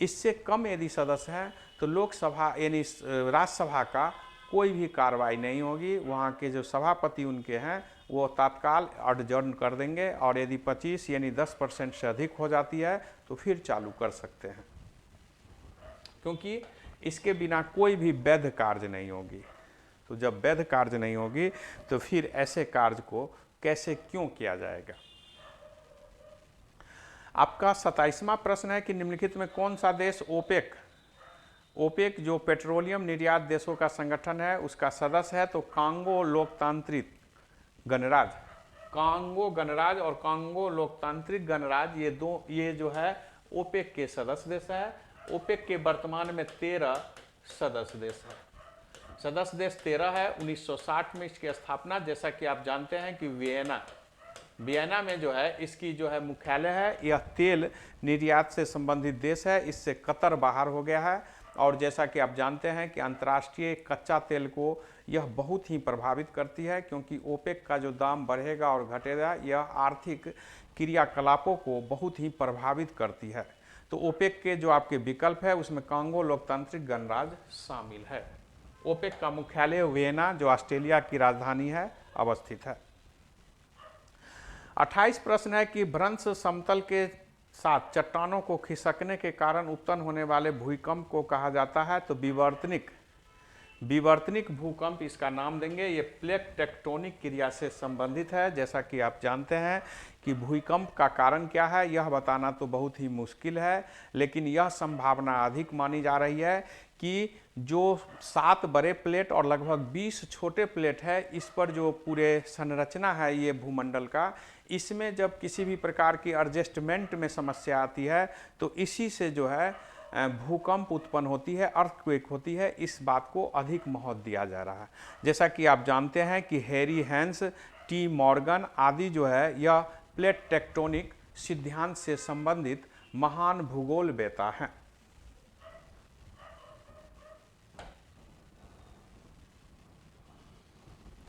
इससे कम यदि सदस्य हैं तो लोकसभा यानी राज्यसभा का कोई भी कार्रवाई नहीं होगी, वहाँ के जो सभापति उनके हैं वो तत्काल एडजर्न कर देंगे, और यदि 25 यानी 10% से अधिक हो जाती है तो फिर चालू कर सकते हैं, क्योंकि इसके बिना कोई भी वैध कार्य नहीं होगी। तो जब वैध कार्य नहीं होगी तो फिर ऐसे कार्य को कैसे क्यों किया जाएगा। आपका 27वां प्रश्न है कि निम्नलिखित में कौन सा देश ओपेक जो पेट्रोलियम निर्यात देशों का संगठन है उसका सदस्य है। तो कांगो लोकतांत्रिक गणराज्य, कांगो गणराज्य और कांगो लोकतांत्रिक गणराज्य ये जो है ओपेक के सदस्य देश है। ओपेक के वर्तमान में 13 सदस्य देश है। सदस्य देश 13 है। 1960 में इसकी स्थापना, जैसा कि आप जानते हैं कि वियना में जो है इसकी जो है मुख्यालय है। यह तेल निर्यात से संबंधित देश है, इससे कतर बाहर हो गया है। और जैसा कि आप जानते हैं कि अंतर्राष्ट्रीय कच्चा तेल को यह बहुत ही प्रभावित करती है, क्योंकि ओपेक का जो दाम बढ़ेगा और घटेगा यह आर्थिक क्रियाकलापों को बहुत ही प्रभावित करती है। तो ओपेक के जो आपके विकल्प है उसमें कांगो लोकतांत्रिक गणराज्य शामिल है। ओपेक का मुख्यालय वियना जो ऑस्ट्रेलिया की राजधानी है अवस्थित है। 28 प्रश्न है कि भ्रंश समतल के साथ चट्टानों को खिसकने के कारण उत्पन्न होने वाले भूकंप को कहा जाता है। तो विवर्तनिक भूकंप इसका नाम देंगे। ये प्लेट टेक्टोनिक क्रिया से संबंधित है। जैसा कि आप जानते हैं कि भूकंप का कारण क्या है यह बताना तो बहुत ही मुश्किल है, लेकिन यह संभावना अधिक मानी जा रही है कि जो 7 बड़े प्लेट और लगभग 20 छोटे प्लेट है, इस पर जो पूरे संरचना है ये भूमंडल का, इसमें जब किसी भी प्रकार की एडजस्टमेंट में समस्या आती है तो इसी से जो है भूकंप उत्पन्न होती है, अर्थक्वेक होती है। इस बात को अधिक महत्व दिया जा रहा है। जैसा कि आप जानते हैं कि हैरी हैंस, टी मॉर्गन आदि जो है यह प्लेट टेक्टोनिक सिद्धांत से संबंधित महान भूगोलवेत्ता हैं।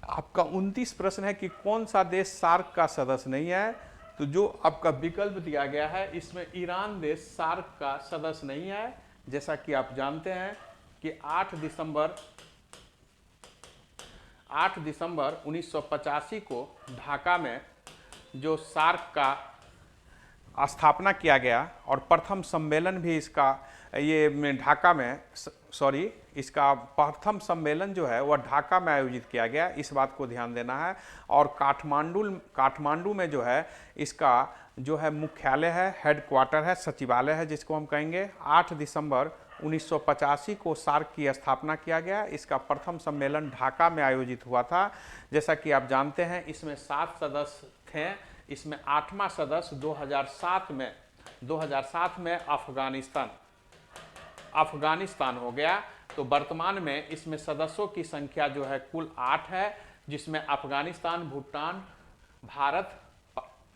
आपका 29 प्रश्न है कि कौन सा देश सार्क का सदस्य नहीं है। तो जो आपका विकल्प दिया गया है इसमें ईरान देश सार्क का सदस्य नहीं है। जैसा कि आप जानते हैं कि 8 दिसंबर 1985 को ढाका में जो सार्क का स्थापना किया गया और प्रथम सम्मेलन भी इसका प्रथम सम्मेलन जो है वह ढाका में आयोजित किया गया, इस बात को ध्यान देना है। और काठमांडू में जो है इसका जो है मुख्यालय है, हेडक्वार्टर है, सचिवालय है जिसको हम कहेंगे। 8 दिसंबर 1985 को सार्क की स्थापना किया गया। इसका प्रथम सम्मेलन ढाका में आयोजित हुआ था। जैसा कि आप जानते हैं इसमें 7 सदस्य थे। इसमें 8वां सदस्य 2007 में अफगानिस्तान हो गया। तो वर्तमान में इसमें सदस्यों की संख्या जो है कुल 8 है, जिसमें अफगानिस्तान, भूटान, भारत,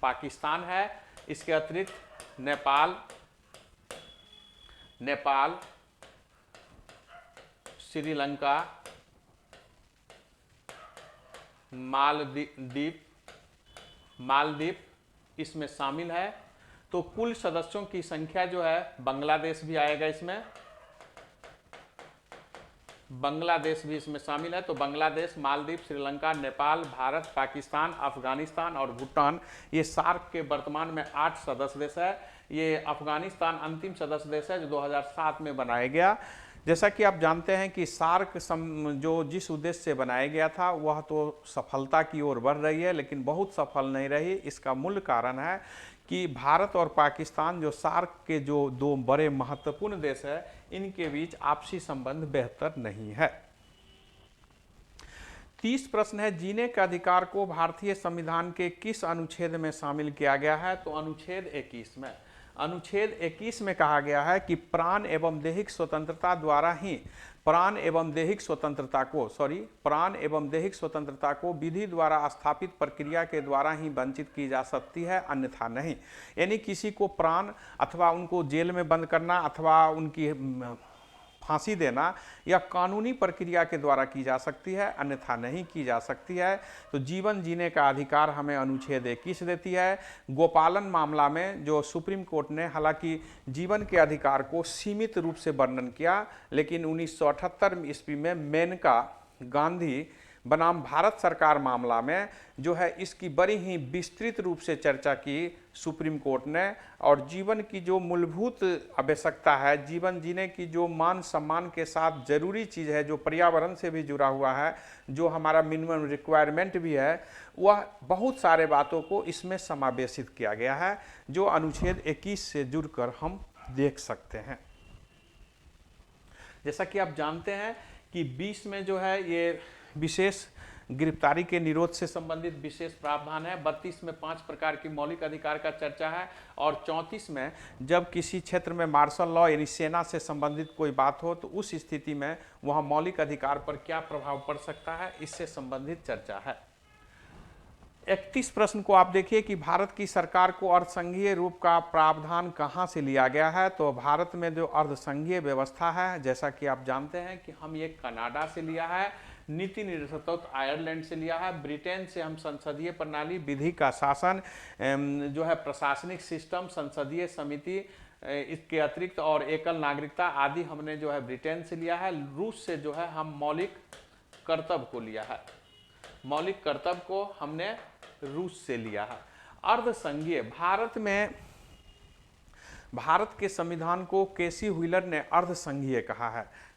पाकिस्तान है। इसके अतिरिक्त नेपाल, श्रीलंका, मालदीव इसमें शामिल है। तो कुल सदस्यों की संख्या जो है, बांग्लादेश भी आएगा इसमें, बांग्लादेश भी इसमें शामिल है। तो बांग्लादेश, मालदीव, श्रीलंका, नेपाल, भारत, पाकिस्तान, अफगानिस्तान और भूटान, ये सार्क के वर्तमान में 8 सदस्य देश है। ये अफगानिस्तान अंतिम सदस्य देश है जो 2007 में बनाया गया। जैसा कि आप जानते हैं कि सार्क जो जिस उद्देश्य से बनाया गया था वह तो सफलता की ओर बढ़ रही है, लेकिन बहुत सफल नहीं रही। इसका मूल कारण है कि भारत और पाकिस्तान जो सार्क के जो 2 बड़े महत्वपूर्ण देश है, इनके बीच आपसी संबंध बेहतर नहीं है। 30 प्रश्न है, जीने के अधिकार को भारतीय संविधान के किस अनुच्छेद में शामिल किया गया है? तो अनुच्छेद 21 में। अनुच्छेद 21 में कहा गया है कि प्राण एवं दैहिक स्वतंत्रता द्वारा ही प्राण एवं दैहिक स्वतंत्रता को विधि द्वारा स्थापित प्रक्रिया के द्वारा ही वंचित की जा सकती है, अन्यथा नहीं। यानी किसी को प्राण अथवा उनको जेल में बंद करना अथवा उनकी फांसी देना या कानूनी प्रक्रिया के द्वारा की जा सकती है, अन्यथा नहीं की जा सकती है। तो जीवन जीने का अधिकार हमें अनुच्छेद 21 देती है। गोपालन मामला में जो सुप्रीम कोर्ट ने हालांकि जीवन के अधिकार को सीमित रूप से वर्णन किया, लेकिन 1978 ईस्वी में मेनका गांधी बनाम भारत सरकार मामला में जो है इसकी बड़ी ही विस्तृत रूप से चर्चा की सुप्रीम कोर्ट ने। और जीवन की जो मूलभूत आवश्यकता है, जीवन जीने की जो मान सम्मान के साथ जरूरी चीज़ है, जो पर्यावरण से भी जुड़ा हुआ है, जो हमारा मिनिमम रिक्वायरमेंट भी है, वह बहुत सारे बातों को इसमें समावेशित किया गया है, जो अनुच्छेद 21 से जुड़कर हम देख सकते हैं। जैसा कि आप जानते हैं कि 20 में जो है ये विशेष गिरफ्तारी के निरोध से संबंधित विशेष प्रावधान है। 32 में 5 प्रकार की मौलिक अधिकार का चर्चा है और 34 में जब किसी क्षेत्र में मार्शल लॉ यानी सेना से संबंधित कोई बात हो तो उस स्थिति में वहाँ मौलिक अधिकार पर क्या प्रभाव पड़ सकता है, इससे संबंधित चर्चा है। 31 प्रश्न को आप देखिए कि भारत की सरकार को अर्धसंघीय रूप का प्रावधान कहाँ से लिया गया है? तो भारत में जो अर्धसंघीय व्यवस्था है, जैसा कि आप जानते हैं कि हम ये कनाडा से लिया है, नीति निर्देशक आयरलैंड से लिया है, ब्रिटेन से हम संसदीय प्रणाली, विधि का शासन जो है प्रशासनिक सिस्टम, संसदीय समिति, इसके अतिरिक्त और एकल नागरिकता आदि हमने जो है ब्रिटेन से लिया है। रूस से जो है हम मौलिक कर्तव्य को लिया है, मौलिक कर्तव्य को हमने रूस से लिया है। अर्धसंघीय भारत के संविधान को केसी व्हीलर ने अर्धसंघीय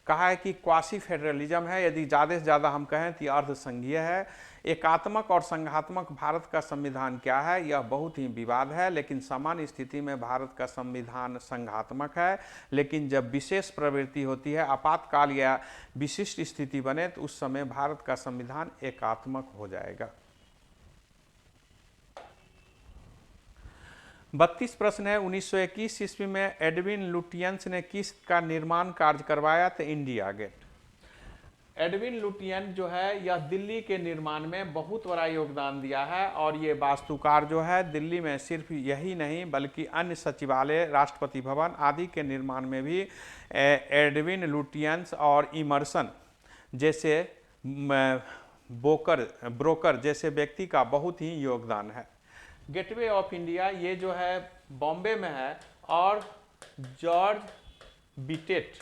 कहा है कि क्वासी फेडरलिज्म है। यदि ज़्यादा से ज़्यादा हम कहें तो अर्धसंघीय है। एकात्मक और संघात्मक भारत का संविधान क्या है, यह बहुत ही विवाद है, लेकिन सामान्य स्थिति में भारत का संविधान संघात्मक है। लेकिन जब विशेष प्रवृत्ति होती है, आपातकाल या विशिष्ट स्थिति बने, तो उस समय भारत का संविधान एकात्मक हो जाएगा। 32 प्रश्न है, 1921 ईस्वी में एडविन लुटियंस ने किस का निर्माण कार्य करवाया? तो इंडिया गेट। एडविन लुटियन जो है यह दिल्ली के निर्माण में बहुत बड़ा योगदान दिया है और ये वास्तुकार जो है दिल्ली में सिर्फ यही नहीं बल्कि अन्य सचिवालय, राष्ट्रपति भवन आदि के निर्माण में भी एडविन लुटियंस और इमर्सन जैसे ब्रोकर जैसे व्यक्ति का बहुत ही योगदान है। गेटवे ऑफ इंडिया ये जो है बॉम्बे में है और जॉर्ज बिटेट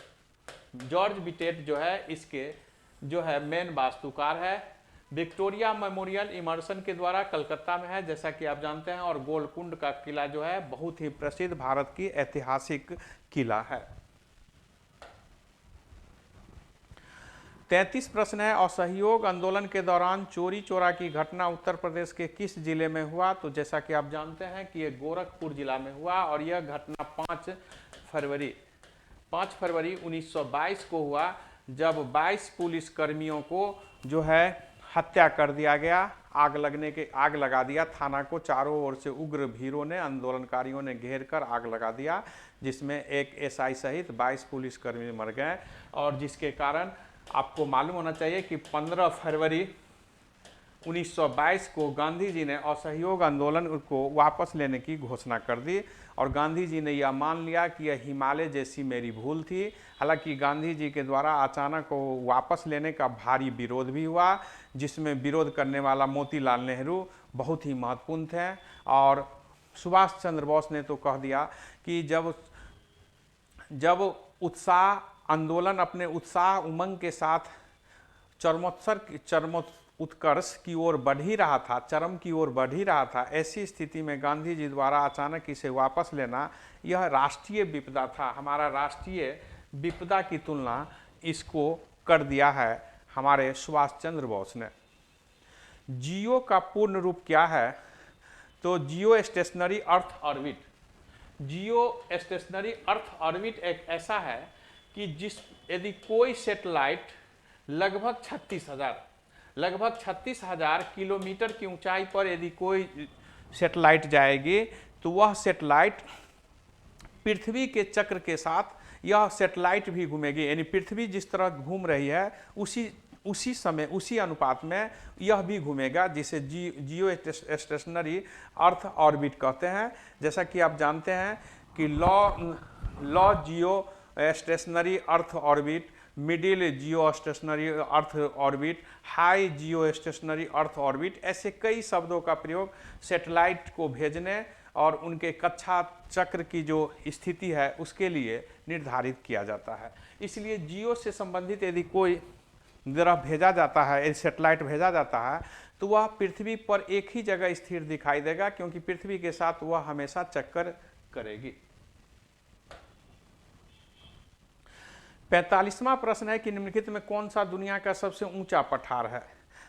जो है इसके जो है मेन वास्तुकार है। विक्टोरिया मेमोरियल इमर्सन के द्वारा कलकत्ता में है, जैसा कि आप जानते हैं, और गोलकुंड का किला जो है बहुत ही प्रसिद्ध भारत की ऐतिहासिक किला है। 33 प्रश्न है, असहयोग आंदोलन के दौरान चोरी चोरा की घटना उत्तर प्रदेश के किस जिले में हुआ? तो जैसा कि आप जानते हैं कि ये गोरखपुर जिला में हुआ और यह घटना 5 फरवरी 1922 को हुआ, जब 22 पुलिस कर्मियों को जो है हत्या कर दिया गया। आग लगा दिया थाना को, चारों ओर से उग्र भीड़ों ने, आंदोलनकारियों ने घेर कर आग लगा दिया, जिसमें एक एसआई सहित 22 पुलिसकर्मी मर गए। और जिसके कारण आपको मालूम होना चाहिए कि 15 फरवरी 1922 को गांधी जी ने असहयोग आंदोलन को वापस लेने की घोषणा कर दी और गांधी जी ने यह मान लिया कि यह हिमालय जैसी मेरी भूल थी। हालांकि गांधी जी के द्वारा अचानक को वापस लेने का भारी विरोध भी हुआ, जिसमें विरोध करने वाला मोतीलाल नेहरू बहुत ही महत्वपूर्ण थे। और सुभाष चंद्र बोस ने तो कह दिया कि जब आंदोलन अपने उत्साह उमंग के साथ उत्कर्ष की ओर बढ़ ही रहा था, चरम की ओर बढ़ ही रहा था, ऐसी स्थिति में गांधी जी द्वारा अचानक इसे वापस लेना यह राष्ट्रीय विपदा था। हमारा राष्ट्रीय विपदा की तुलना इसको कर दिया है हमारे सुभाष चंद्र बोस ने। जियो का पूर्ण रूप क्या है? तो जियो स्टेशनरी अर्थ ऑर्बिट। जियो स्टेशनरी अर्थ ऑर्बिट एक ऐसा है कि यदि कोई सैटेलाइट लगभग 36,000 लगभग 36,000 किलोमीटर की ऊंचाई पर यदि कोई सैटेलाइट जाएगी तो वह सैटेलाइट पृथ्वी के चक्र के साथ यह सैटेलाइट भी घूमेगी, यानी पृथ्वी जिस तरह घूम रही है उसी समय उसी अनुपात में यह भी घूमेगा, जिसे जियो स्टेशनरी अर्थ ऑर्बिट कहते हैं। जैसा कि आप जानते हैं कि लॉ जियो स्टेशनरी अर्थ ऑर्बिट, मिडिल जियो स्टेशनरी अर्थ ऑर्बिट, हाई जियो स्टेशनरी अर्थ ऑर्बिट, ऐसे कई शब्दों का प्रयोग सैटेलाइट को भेजने और उनके कक्षा चक्र की जो स्थिति है उसके लिए निर्धारित किया जाता है। इसलिए जियो से संबंधित यदि कोई ग्रह भेजा जाता है, यदि सैटेलाइट भेजा जाता है तो वह पृथ्वी पर एक ही जगह स्थिर दिखाई देगा, क्योंकि पृथ्वी के साथ वह हमेशा चक्कर करेगी। 45वां प्रश्न है कि निम्नलिखित में कौन सा दुनिया का सबसे ऊंचा पठार है?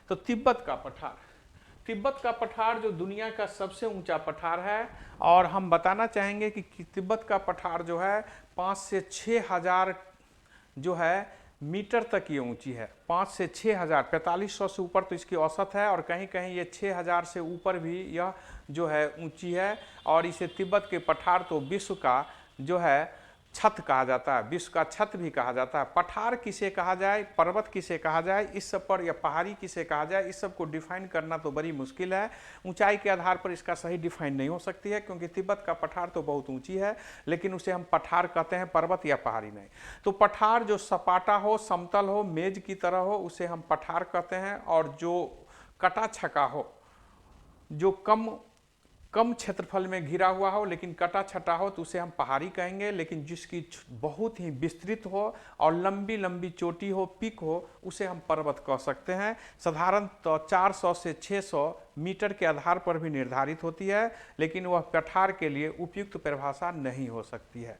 तो तिब्बत का पठार। तिब्बत का पठार जो दुनिया का सबसे ऊंचा पठार है, और हम बताना चाहेंगे कि तिब्बत का पठार जो है 5 से 6,000 जो है मीटर तक ये ऊंची है। 5 से 6,000, 4500 से ऊपर तो इसकी औसत है, और कहीं कहीं ये 6,000 से ऊपर भी यह जो है ऊंची है। और इसे तिब्बत के पठार तो विश्व का जो है छत कहा जाता है, विश्व का छत भी कहा जाता है। पठार किसे कहा जाए, पर्वत किसे कहा जाए, इस सब पर, या पहाड़ी किसे कहा जाए, इस सब को डिफाइन करना तो बड़ी मुश्किल है। ऊंचाई के आधार पर इसका सही डिफाइन नहीं हो सकती है, क्योंकि तिब्बत का पठार तो बहुत ऊंची है, लेकिन उसे हम पठार कहते हैं, पर्वत या पहाड़ी नहीं। तो पठार जो सपाटा हो, समतल हो, मेज की तरह हो, उसे हम पठार कहते हैं। और जो कटा छका हो, जो कम क्षेत्रफल में घिरा हुआ हो लेकिन कटा छटा हो, तो उसे हम पहाड़ी कहेंगे। लेकिन जिसकी बहुत ही विस्तृत हो और लंबी लंबी चोटी हो, पीक हो, उसे हम पर्वत कह सकते हैं। साधारणतः 400 से 600 मीटर के आधार पर भी निर्धारित होती है, लेकिन वह पठार के लिए उपयुक्त परिभाषा नहीं हो सकती है।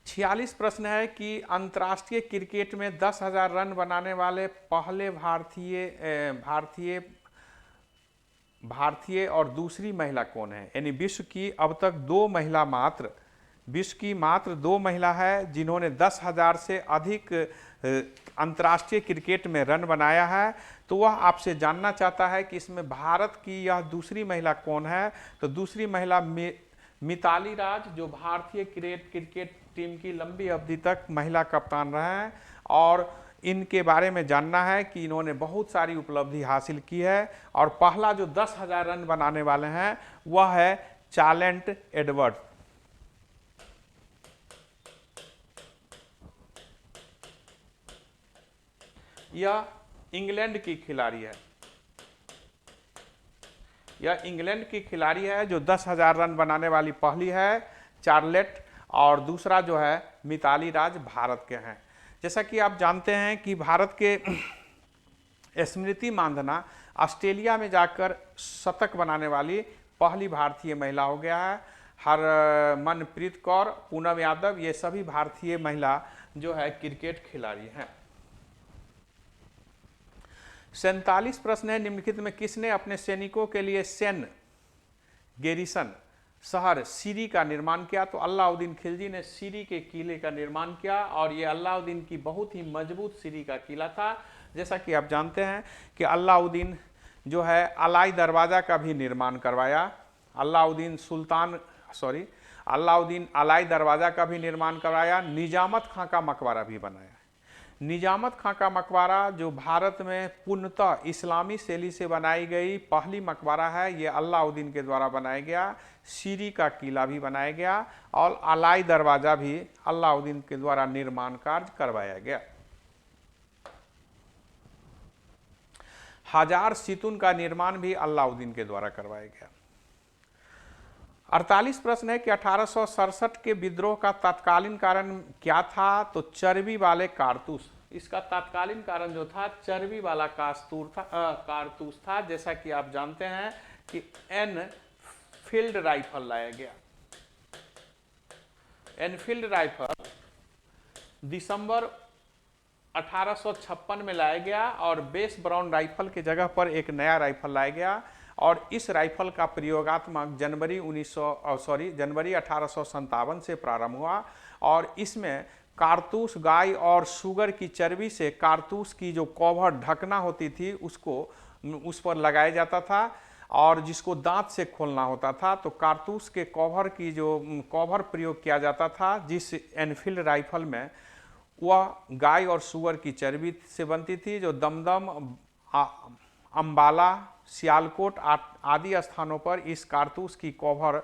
46 प्रश्न है कि अंतर्राष्ट्रीय क्रिकेट में 10,000 रन बनाने वाले पहले भारतीय और दूसरी महिला कौन है? यानी विश्व की अब तक मात्र दो महिला है जिन्होंने 10,000 से अधिक अंतर्राष्ट्रीय क्रिकेट में रन बनाया है। तो वह आपसे जानना चाहता है कि इसमें भारत की यह दूसरी महिला कौन है। तो दूसरी महिला मिताली राज, जो भारतीय क्रिकेट टीम की लंबी अवधि तक महिला कप्तान रहे हैं, और इनके बारे में जानना है कि इन्होंने बहुत सारी उपलब्धि हासिल की है। और पहला जो 10,000 रन बनाने वाले हैं वह है चार्लेट एडवर्ड। यह इंग्लैंड की खिलाड़ी है, जो 10,000 रन बनाने वाली पहली है, चार्लेट। और दूसरा जो है मिताली राज भारत के हैं। जैसा कि आप जानते हैं कि भारत के स्मृति मांधाना ऑस्ट्रेलिया में जाकर शतक बनाने वाली पहली भारतीय महिला हो गया है। हरमनप्रीत कौर, पूनम यादव, ये सभी भारतीय महिला जो है क्रिकेट खिलाड़ी हैं। 47 प्रश्न है, निम्नलिखित में किसने अपने सैनिकों के लिए सैन्य गैरिसन शहर सीरी का निर्माण किया? तो अलाउद्दीन खिलजी ने सीरी के किले का निर्माण किया, और ये अलाउद्दीन की बहुत ही मजबूत सीरी का किला था। जैसा कि आप जानते हैं कि अलाउद्दीन जो है अलाई दरवाज़ा का भी निर्माण करवाया। अलाउद्दीन अलाई दरवाज़ा का भी निर्माण करवाया। निजामत खां का मकबरा भी बनाया। निजामत खां का मकबरा जो भारत में पूर्णतः इस्लामी शैली से बनाई गई पहली मकबरा है, ये अलाउद्दीन के द्वारा बनाया गया। सीरी का किला भी बनाया गया, और अलाई दरवाज़ा भी अलाउद्दीन के द्वारा निर्माण कार्य करवाया गया। हजार सितून का निर्माण भी अलाउद्दीन के द्वारा करवाया गया। 48 प्रश्न है कि 1867 के विद्रोह का तत्कालीन कारण क्या था? तो चर्बी वाले कारतूस। इसका तत्कालीन कारण जो था चर्बी वाला कारतूस था। जैसा कि आप जानते हैं कि एनफील्ड राइफल लाया गया। एनफील्ड राइफल दिसंबर 1856 में लाया गया, और बेस ब्राउन राइफल के जगह पर एक नया राइफल लाया गया। और इस राइफल का प्रयोगात्मक जनवरी 1857 से प्रारंभ हुआ, और इसमें कारतूस गाय और शुगर की चर्बी से कारतूस की जो कवर ढकना होती थी उसको उस पर लगाया जाता था, और जिसको दांत से खोलना होता था। तो कारतूस के कवर की जो कवर प्रयोग किया जाता था जिस एनफील्ड राइफल में, वह गाय और सुअर की चर्बी से बनती थी, जो दमदम, अंबाला, सियालकोट आदि स्थानों पर इस कारतूस की कवर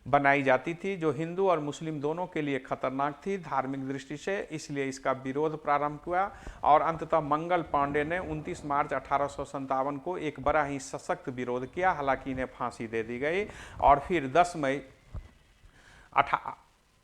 बनाई जाती थी, जो हिंदू और मुस्लिम दोनों के लिए खतरनाक थी धार्मिक दृष्टि से। इसलिए इसका विरोध प्रारंभ हुआ और अंततः मंगल पांडे ने 29 मार्च 1857 को एक बड़ा ही सशक्त विरोध किया। हालांकि इन्हें फांसी दे दी गई और फिर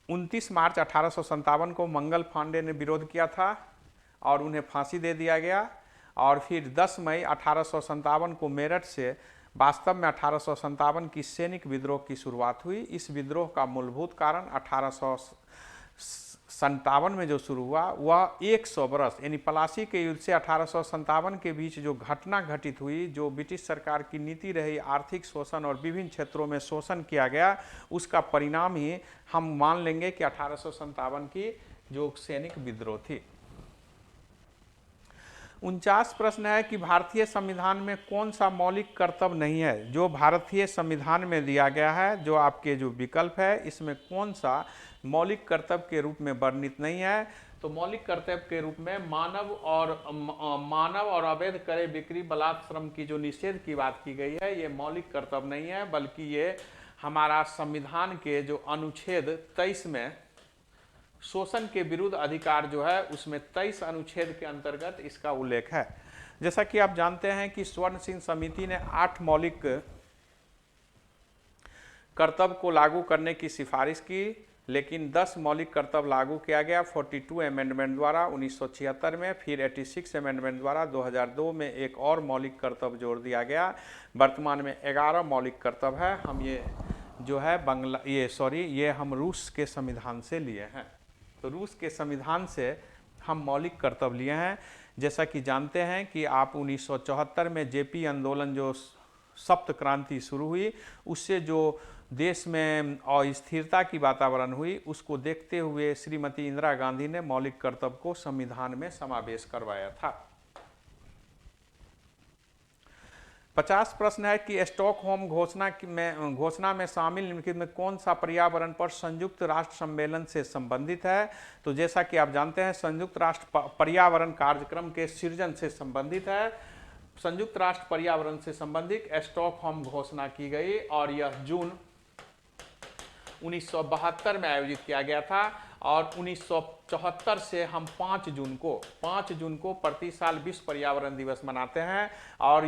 29 मार्च 1857 को मंगल पांडे ने विरोध किया था और उन्हें फांसी दे दिया गया। और फिर 10 मई 1857 को मेरठ से वास्तव में 1857 की सैनिक विद्रोह की शुरुआत हुई। इस विद्रोह का मूलभूत कारण 1857 में जो शुरू हुआ वह 100 वर्ष यानी प्लासी के युद्ध से 1857 के बीच जो घटना घटित हुई, जो ब्रिटिश सरकार की नीति रही आर्थिक शोषण और विभिन्न क्षेत्रों में शोषण किया गया, उसका परिणाम ही हम मान लेंगे कि 1857 की जो सैनिक विद्रोह थी। 49 प्रश्न है कि भारतीय संविधान में कौन सा मौलिक कर्तव्य नहीं है। जो भारतीय संविधान में दिया गया है, जो आपके जो विकल्प है, इसमें कौन सा मौलिक कर्तव्य के रूप में वर्णित नहीं है। तो मौलिक कर्तव्य के रूप में मानव और अवैध क्रय बिक्री बलात् श्रम की जो निषेध की बात की गई है, ये मौलिक कर्तव्य नहीं है, बल्कि ये हमारा संविधान के जो अनुच्छेद 23 में शोषण के विरुद्ध अधिकार जो है, उसमें 23 अनुच्छेद के अंतर्गत इसका उल्लेख है। जैसा कि आप जानते हैं कि स्वर्ण सिंह समिति ने 8 मौलिक कर्तव्य को लागू करने की सिफारिश की, लेकिन 10 मौलिक कर्तव्य लागू किया गया 42 अमेंडमेंट द्वारा 1976 में, फिर 86 अमेंडमेंट द्वारा 2002 में एक और मौलिक कर्तव्य जोड़ दिया गया। वर्तमान में 11 मौलिक कर्तव्य है। हम ये जो है ये हम रूस के संविधान से लिए हैं। तो रूस के संविधान से हम मौलिक कर्तव्य लिए हैं। जैसा कि जानते हैं कि आप 1974 में जेपी आंदोलन जो सप्त क्रांति शुरू हुई, उससे जो देश में अस्थिरता की वातावरण हुई, उसको देखते हुए श्रीमती इंदिरा गांधी ने मौलिक कर्तव्य को संविधान में समावेश करवाया था। 50 प्रश्न है कि स्टॉकहोम घोषणा में शामिल निम्नलिखित में कौन सा पर्यावरण पर संयुक्त राष्ट्र सम्मेलन से संबंधित है। तो जैसा कि आप जानते हैं, संयुक्त राष्ट्र पर्यावरण कार्यक्रम के सृजन से संबंधित है। संयुक्त राष्ट्र पर्यावरण से संबंधित स्टॉकहोम घोषणा की गई और यह जून 1972 में आयोजित किया गया था। और 1974 से हम 5 जून को प्रति साल विश्व पर्यावरण दिवस मनाते हैं। और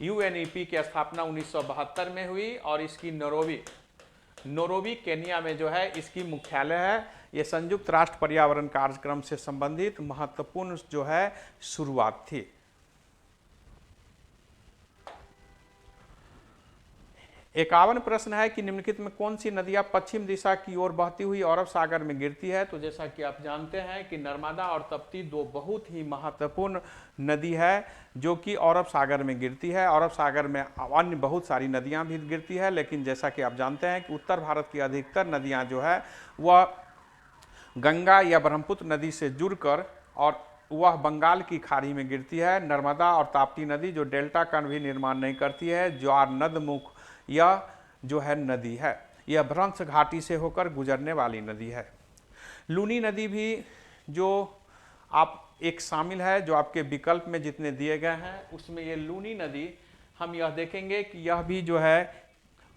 यूएनईपी की स्थापना 1972 में हुई और इसकी नैरोबी केनिया में जो है इसकी मुख्यालय है। ये संयुक्त राष्ट्र पर्यावरण कार्यक्रम से संबंधित महत्वपूर्ण जो है शुरुआत थी। इक्यावन प्रश्न है कि निम्नलिखित में कौन सी नदियां पश्चिम दिशा की ओर बहती हुई अरब सागर में गिरती है। तो जैसा कि आप जानते हैं कि नर्मदा और तप्ती 2 बहुत ही महत्वपूर्ण नदी है जो कि अरब सागर में गिरती है। अरब सागर में अन्य बहुत सारी नदियां भी गिरती है, लेकिन जैसा कि आप जानते हैं कि उत्तर भारत की अधिकतर नदियां जो है वह गंगा या ब्रह्मपुत्र नदी से जुड़कर और वह बंगाल की खाड़ी में गिरती है। नर्मदा और ताप्ती नदी जो डेल्टा का भी निर्माण नहीं करती है, ज्वार नदमुख यह जो है नदी है, यह भ्रंश घाटी से होकर गुजरने वाली नदी है। लूनी नदी भी जो आप एक शामिल है, जो आपके विकल्प में जितने दिए गए हैं उसमें ये लूनी नदी हम यह देखेंगे कि यह भी जो है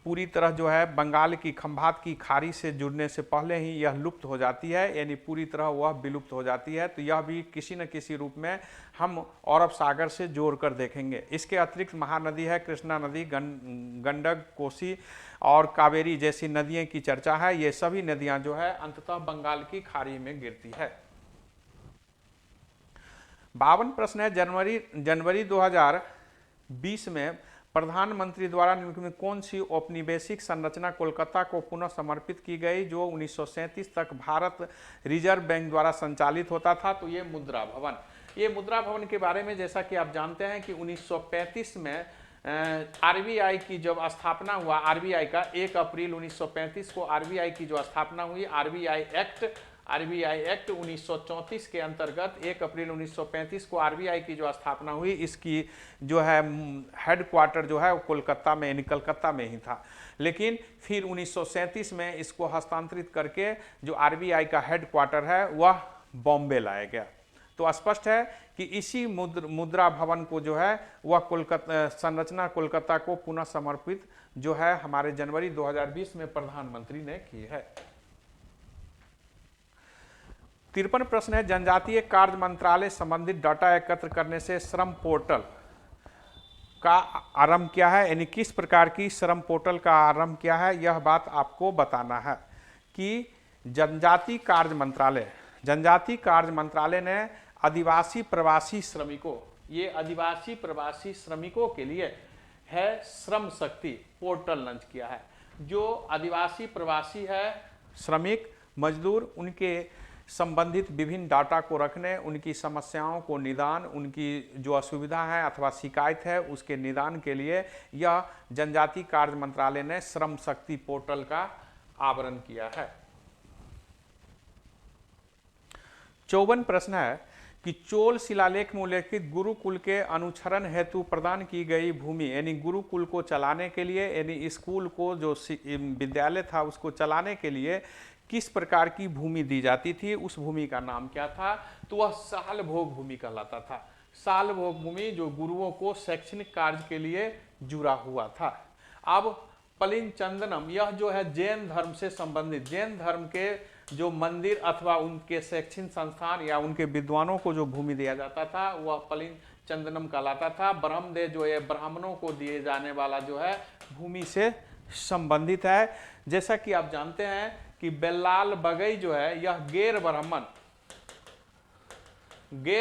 पूरी तरह जो है बंगाल की खंभात की खाड़ी से जुड़ने से पहले ही यह लुप्त हो जाती है, यानी पूरी तरह वह विलुप्त हो जाती है। तो यह भी किसी न किसी रूप में हम अरब सागर से जोड़कर देखेंगे। इसके अतिरिक्त महानदी है कृष्णा नदी, गंडक, कोसी और कावेरी जैसी नदियों की चर्चा है। ये सभी नदियां जो है अंततः बंगाल की खाड़ी में गिरती है। 52 प्रश्न है जनवरी 2020 में प्रधानमंत्री द्वारा निम्नलिखित में कौन सी औपनिवेशिक संरचना कोलकाता को पुनः समर्पित की गई जो 1937 तक भारत रिजर्व बैंक द्वारा संचालित होता था। तो ये मुद्रा भवन के बारे में जैसा कि आप जानते हैं कि 1935 में आरबीआई की जब स्थापना हुआ, आरबीआई का 1 अप्रैल 1935 को आरबीआई की जो स्थापना हुई, आरबीआई एक्ट 1934 के अंतर्गत 1 अप्रैल 1935 को आरबीआई की जो स्थापना हुई, इसकी जो है हेडक्वार्टर जो है वो कोलकाता में यानी कलकत्ता में ही था। लेकिन फिर 1937 में इसको हस्तांतरित करके जो आरबीआई का हेडक्वार्टर है वह बॉम्बे लाया गया। तो स्पष्ट है कि इसी मुद्रा भवन को जो है वह कोलकाता संरचना कोलकाता को पुनः समर्पित जो है हमारे जनवरी 2020 में प्रधानमंत्री ने की है। 53 प्रश्न है, जनजातीय कार्य मंत्रालय संबंधित डाटा एकत्र करने से श्रम पोर्टल का आरंभ किया है, यानी किस प्रकार की श्रम पोर्टल का आरंभ किया है, यह बात आपको बताना है कि जनजातीय कार्य मंत्रालय ने आदिवासी प्रवासी श्रमिकों, ये आदिवासी प्रवासी श्रमिकों के लिए है श्रम शक्ति पोर्टल लॉन्च किया है। जो आदिवासी प्रवासी है, श्रमिक मजदूर, उनके संबंधित विभिन्न डाटा को रखने, उनकी समस्याओं को निदान, उनकी जो असुविधा है अथवा शिकायत है उसके निदान के लिए यह जनजातीय कार्य मंत्रालय ने श्रम शक्ति पोर्टल का आवरण किया है। 54 प्रश्न है कि चोल शिलालेख में उल्लेखित गुरुकुल के अनुचरण हेतु प्रदान की गई भूमि, यानी गुरुकुल को चलाने के लिए, यानी स्कूल को जो विद्यालय था उसको चलाने के लिए किस प्रकार की भूमि दी जाती थी, उस भूमि का नाम क्या था? तो वह साल भोग भूमि कहलाता था। साल भोग भूमि जो गुरुओं को शैक्षणिक कार्य के लिए जुड़ा हुआ था। अब पलिन चंदनम, यह जो है जैन धर्म से संबंधित, जैन धर्म के जो मंदिर अथवा उनके शैक्षणिक संस्थान या उनके विद्वानों को जो भूमि दिया जाता था वह पलिन चंदनम कहलाता था। ब्रह्मदेव जो है ब्राह्मणों को दिए जाने वाला जो है भूमि से संबंधित है। जैसा कि आप जानते हैं कि बेल्लाल बगई जो है यह गैर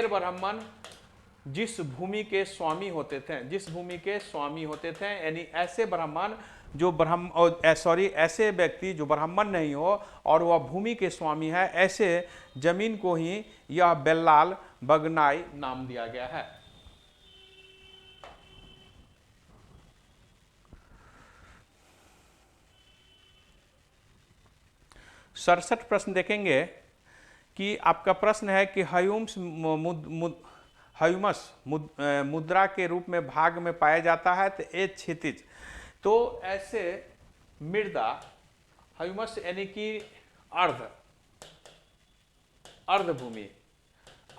ब्राह्मण जिस भूमि के स्वामी होते थे, यानी ऐसे ब्राह्मण जो ऐसे व्यक्ति जो ब्राह्मण नहीं हो और वह भूमि के स्वामी है, ऐसे जमीन को ही यह बेल्लाल बगनाई नाम दिया गया है। सड़सठ प्रश्न देखेंगे कि आपका प्रश्न है कि ह्यूमस मुद्रा के रूप में भाग में पाया जाता है, तो ए क्षितिज, तो ऐसे मृदा ह्यूमस यानी कि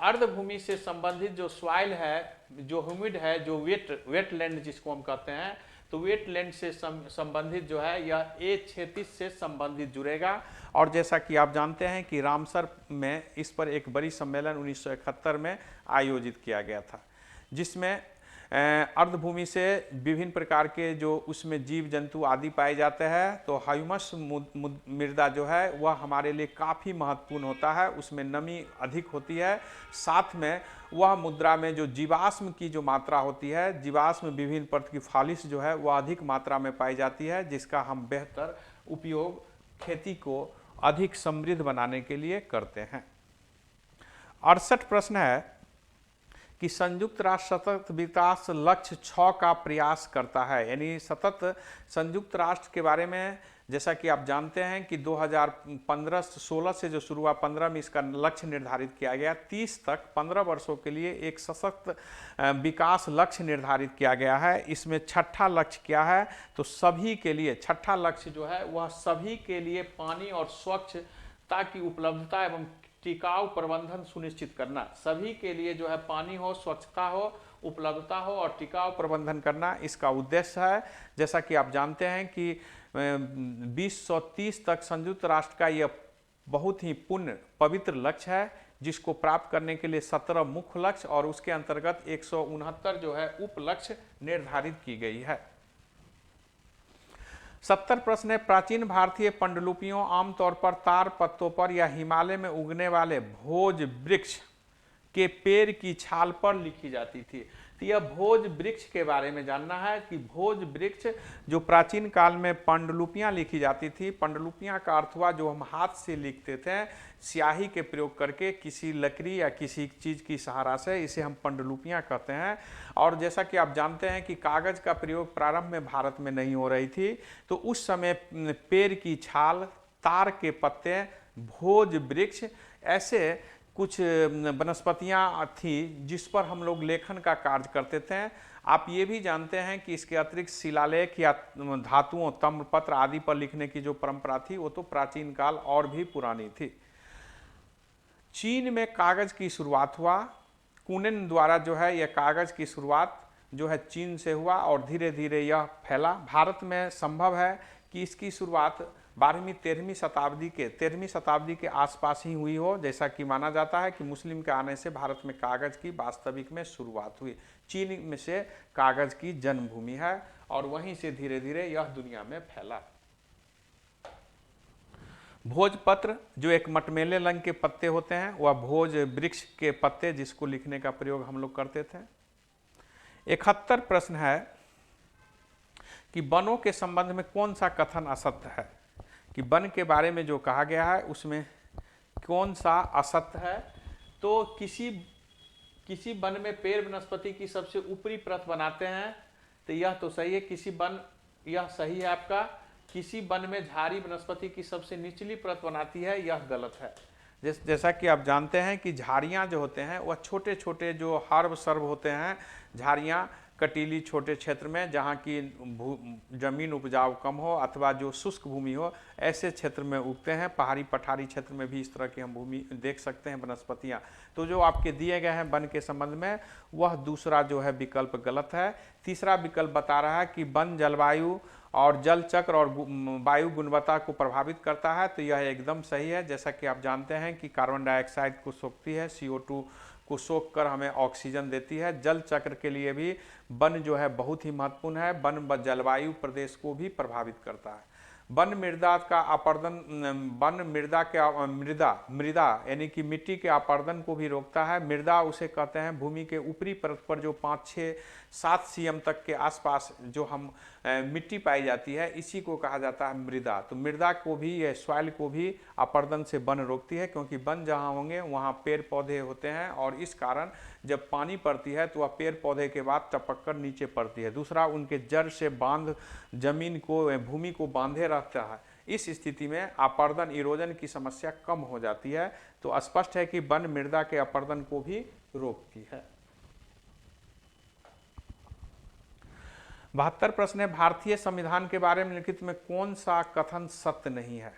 अर्धभूमि से संबंधित जो सॉइल है, जो ह्यूमिड है, जो वेटलैंड जिसको हम कहते हैं, तो वेटलैंड से संबंधित जो है यह ए क्षैतिज से संबंधित जुड़ेगा। और जैसा कि आप जानते हैं कि रामसर में इस पर एक बड़ी सम्मेलन 1971 में आयोजित किया गया था, जिसमें अर्धभूमि से विभिन्न प्रकार के जो उसमें जीव जंतु आदि पाए जाते हैं। तो ह्यूमस मृदा जो है वह हमारे लिए काफ़ी महत्वपूर्ण होता है, उसमें नमी अधिक होती है, साथ में वह मुद्रा में जो जीवाश्म की जो मात्रा होती है, जीवाश्म विभिन्न प्रकार की फालिश जो है वह अधिक मात्रा में पाई जाती है, जिसका हम बेहतर उपयोग खेती को अधिक समृद्ध बनाने के लिए करते हैं। 68 प्रश्न है कि संयुक्त राष्ट्र सतत विकास लक्ष्य 6 का प्रयास करता है, यानी सतत संयुक्त राष्ट्र के बारे में जैसा कि आप जानते हैं कि 2015-16 से जो शुरू हुआ 15 में इसका लक्ष्य निर्धारित किया गया, 30 तक 15 वर्षों के लिए एक सशक्त विकास लक्ष्य निर्धारित किया गया है। इसमें छठा लक्ष्य क्या है? तो सभी के लिए छठा लक्ष्य जो है वह सभी के लिए पानी और स्वच्छता की उपलब्धता एवं टिकाऊ प्रबंधन सुनिश्चित करना। सभी के लिए जो है पानी हो, स्वच्छता हो, उपलब्धता हो और टिकाऊ प्रबंधन करना इसका उद्देश्य है। जैसा कि आप जानते हैं कि 2030 तक संयुक्त राष्ट्र का यह बहुत ही पुण्य पवित्र लक्ष्य है, जिसको प्राप्त करने के लिए 17 मुख्य लक्ष्य और उसके अंतर्गत 169 जो है उप लक्ष्य निर्धारित की गई है। 70 प्रश्न है, प्राचीन भारतीय पांडुलिपियों आमतौर पर तार पत्तों पर या हिमालय में उगने वाले भोज वृक्ष के पेड़ की छाल पर लिखी जाती थी। तो यह भोज वृक्ष के बारे में जानना है कि भोज वृक्ष जो प्राचीन काल में पांडुलिपियां लिखी जाती थी, पांडुलिपियां का अर्थ हुआ जो हम हाथ से लिखते थे स्याही के प्रयोग करके किसी लकड़ी या किसी चीज़ की सहारा से, इसे हम पांडुलिपियां कहते हैं। और जैसा कि आप जानते हैं कि कागज़ का प्रयोग प्रारंभ में भारत में नहीं हो रही थी, तो उस समय पेड़ की छाल, तार के पत्ते, भोज वृक्ष ऐसे कुछ वनस्पतियाँ थी जिस पर हम लोग लेखन का कार्य करते थे। आप ये भी जानते हैं कि इसके अतिरिक्त शिलालेख या धातुओं, ताम्रपत्र आदि पर लिखने की जो परंपरा थी वो तो प्राचीन काल और भी पुरानी थी। चीन में कागज़ की शुरुआत हुआ, कुनिन द्वारा जो है यह कागज़ की शुरुआत जो है चीन से हुआ और धीरे धीरे यह फैला। भारत में संभव है कि इसकी शुरुआत 12वीं 13वीं शताब्दी के आसपास ही हुई हो, जैसा कि माना जाता है कि मुस्लिम के आने से भारत में कागज़ की वास्तविक में शुरुआत हुई। चीन में से कागज़ की जन्मभूमि है और वहीं से धीरे धीरे यह दुनिया में फैला। भोजपत्र जो एक मटमैले रंग के पत्ते होते हैं, वह भोज वृक्ष के पत्ते जिसको लिखने का प्रयोग हम लोग करते थे। 71 प्रश्न है कि वनों के संबंध में कौन सा कथन असत्य है, कि वन के बारे में जो कहा गया है उसमें कौन सा असत्य है। तो किसी वन में पेड़ वनस्पति की सबसे ऊपरी परत बनाते हैं, तो यह तो सही है। किसी वन, यह सही है आपका। किसी वन में झाड़ी वनस्पति की सबसे निचली परत बनाती है, यह गलत है। जैसा कि आप जानते हैं कि झाड़ियाँ जो होते हैं वह छोटे छोटे जो हर्ब सर्ब होते हैं, झाड़ियाँ कटीली छोटे क्षेत्र में जहाँ की जमीन उपजाऊ कम हो अथवा जो शुष्क भूमि हो, ऐसे क्षेत्र में उगते हैं। पहाड़ी पठारी क्षेत्र में भी इस तरह की हम भूमि देख सकते हैं वनस्पतियाँ। तो जो आपके दिए गए हैं वन के संबंध में, वह दूसरा जो है विकल्प गलत है। तीसरा विकल्प बता रहा है कि वन जलवायु और जल चक्र और वायु गुणवत्ता को प्रभावित करता है, तो यह एकदम सही है। जैसा कि आप जानते हैं कि कार्बन डाइऑक्साइड को सोखती है, CO2 को सोख कर हमें ऑक्सीजन देती है। जल चक्र के लिए भी वन जो है बहुत ही महत्वपूर्ण है। वन जलवायु प्रदेश को भी प्रभावित करता है। वन मृदा का अपरदन, वन मृदा यानी कि मिट्टी के अपरदन को भी रोकता है। मृदा उसे कहते हैं भूमि के ऊपरी परत पर जो 5, 6, 7 cm तक के आसपास जो हम मिट्टी पाई जाती है, इसी को कहा जाता है मृदा। तो मृदा को भी, यह सॉइल को भी अपरदन से वन रोकती है, क्योंकि वन जहाँ होंगे वहाँ पेड़ पौधे होते हैं और इस कारण जब पानी पड़ती है तो वह पेड़ पौधे के बाद टपक कर नीचे पड़ती है। दूसरा, उनके जड़ से बांध जमीन को, भूमि को बांधे रहता है। इस स्थिति में अपरदन, इरोजन की समस्या कम हो जाती है। तो स्पष्ट है कि वन मृदा के अपरदन को भी रोकती है। 72 प्रश्न है, भारतीय संविधान के बारे में लिखित में कौन सा कथन सत्य नहीं है।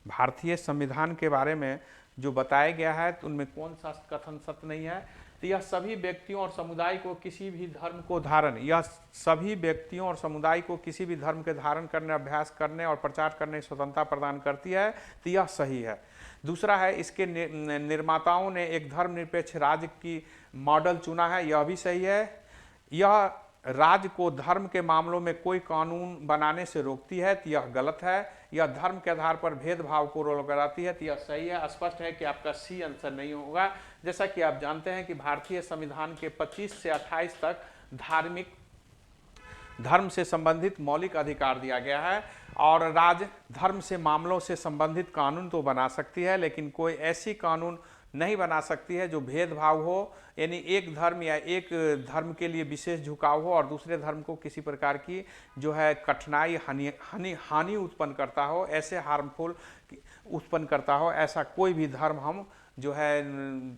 भारतीय संविधान के बारे में जो बताया गया है तो उनमें कौन सा कथन सत्य नहीं है। तो यह सभी व्यक्तियों और समुदाय को किसी भी धर्म को धारण, यह सभी व्यक्तियों और समुदाय को किसी भी धर्म के धारण करने, अभ्यास करने और प्रचार करने की स्वतंत्रता प्रदान करती है, तो यह सही है। दूसरा है, इसके निर्माताओं ने एक धर्मनिरपेक्ष राज्य की मॉडल चुना है, यह भी सही है। यह राज्य को धर्म के मामलों में कोई कानून बनाने से रोकती है, तो यह गलत है। यह धर्म के आधार पर भेदभाव को रोक कराती है, तो यह सही है। स्पष्ट है कि आपका सी आंसर नहीं होगा। जैसा कि आप जानते हैं कि भारतीय संविधान के 25 से 28 तक धर्म से संबंधित मौलिक अधिकार दिया गया है और राज्य धर्म से मामलों से संबंधित कानून तो बना सकती है, लेकिन कोई ऐसी कानून नहीं बना सकती है जो भेदभाव हो, यानी एक धर्म या एक धर्म के लिए विशेष झुकाव हो और दूसरे धर्म को किसी प्रकार की जो है कठिनाई, हानि उत्पन्न करता हो, ऐसे हार्मफुल उत्पन्न करता हो, ऐसा कोई भी धर्म हम जो है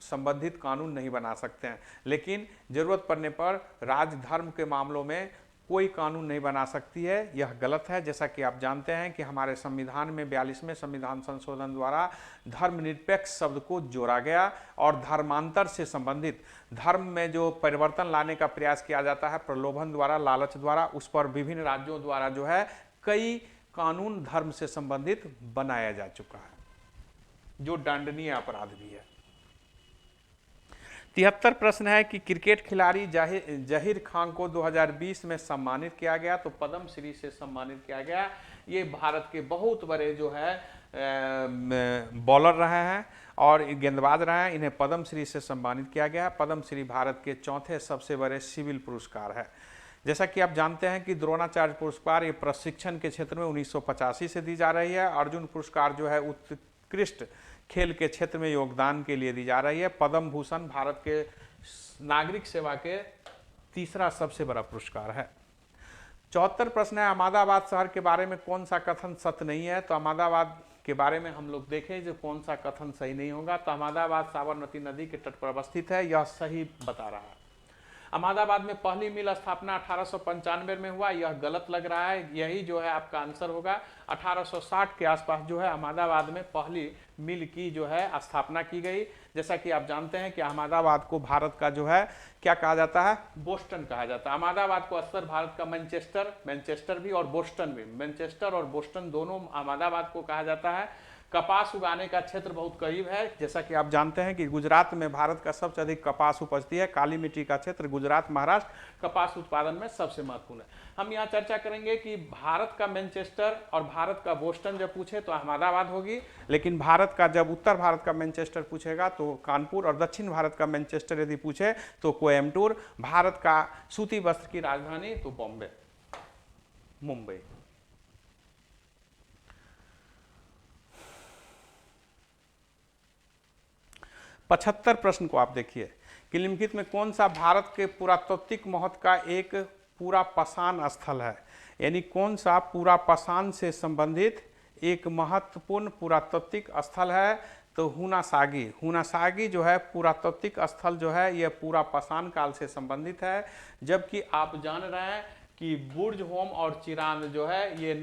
संबंधित कानून नहीं बना सकते हैं। लेकिन जरूरत पड़ने पर राज्य धर्म के मामलों में कोई कानून नहीं बना सकती है, यह गलत है। जैसा कि आप जानते हैं कि हमारे संविधान में 42वें संविधान संशोधन द्वारा धर्मनिरपेक्ष शब्द को जोड़ा गया और धर्मांतर से संबंधित, धर्म में जो परिवर्तन लाने का प्रयास किया जाता है प्रलोभन द्वारा, लालच द्वारा, उस पर विभिन्न राज्यों द्वारा जो है कई कानून धर्म से संबंधित बनाया जा चुका है, जो दंडनीय अपराध भी है। 73 प्रश्न है कि क्रिकेट खिलाड़ी जहीर खान को 2020 में सम्मानित किया गया, तो पद्म श्री से सम्मानित किया गया। ये भारत के बहुत बड़े जो है बॉलर रहे हैं और गेंदबाज रहे हैं। इन्हें पद्मश्री से सम्मानित किया गया। पद्मश्री भारत के चौथे सबसे बड़े सिविल पुरस्कार है। जैसा कि आप जानते हैं कि द्रोणाचार्य पुरस्कार ये प्रशिक्षण के क्षेत्र में 1985 से दी जा रही है। अर्जुन पुरस्कार जो है उत्कृष्ट खेल के क्षेत्र में योगदान के लिए दी जा रही है। पद्म भूषण भारत के नागरिक सेवा के तीसरा सबसे बड़ा पुरस्कार है। 74 प्रश्न है, अहमदाबाद शहर के बारे में कौन सा कथन सत्य नहीं है। तो अहमदाबाद के बारे में हम लोग देखें जो कौन सा कथन सही नहीं होगा। तो अहमदाबाद साबरमती नदी के तट पर अवस्थित है, यह सही बता रहा है। अहमदाबाद में पहली मिल स्थापना 1895 में हुआ, यह गलत लग रहा है। यही जो है आपका आंसर होगा। 1860 के आसपास जो है अहमदाबाद में पहली मिल की जो है स्थापना की गई। जैसा कि आप जानते हैं कि अहमदाबाद को भारत का जो है क्या कहा जाता है, बोस्टन कहा जाता है। अहमदाबाद को अक्सर भारत का मैनचेस्टर भी और बोस्टन भी, मैनचेस्टर और बोस्टन दोनों अहमदाबाद को कहा जाता है। कपास उगाने का क्षेत्र बहुत करीब है। जैसा कि आप जानते हैं कि गुजरात में भारत का सबसे अधिक कपास उपजती है। काली मिट्टी का क्षेत्र गुजरात महाराष्ट्र कपास उत्पादन में सबसे महत्वपूर्ण है। हम यहाँ चर्चा करेंगे कि भारत का मैनचेस्टर और भारत का बोस्टन जब पूछे तो अहमदाबाद होगी, लेकिन भारत का जब उत्तर भारत का मैनचेस्टर पूछेगा तो कानपुर, और दक्षिण भारत का मैनचेस्टर यदि पूछे तो कोयम्बटूर, भारत का सूती वस्त्र की राजधानी तो बॉम्बे, मुंबई। पचहत्तर प्रश्न को आप देखिए कि निम्नलिखित में कौन सा भारत के पुरातात्विक महत्व का एक पूरा पाषाण स्थल है। यानी कौन सा पूरा पाषाण से संबंधित एक महत्वपूर्ण पुरातात्विक स्थल है। तो हुनासागी जो है पुरातात्विक स्थल जो है यह पूरा पाषाण काल से संबंधित है। जबकि आप जान रहे हैं कि बुर्ज होम और चिरांद जो है ये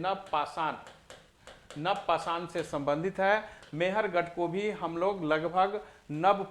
नव पाषाण से संबंधित है। मेहरगढ़ को भी हम लोग लगभग नव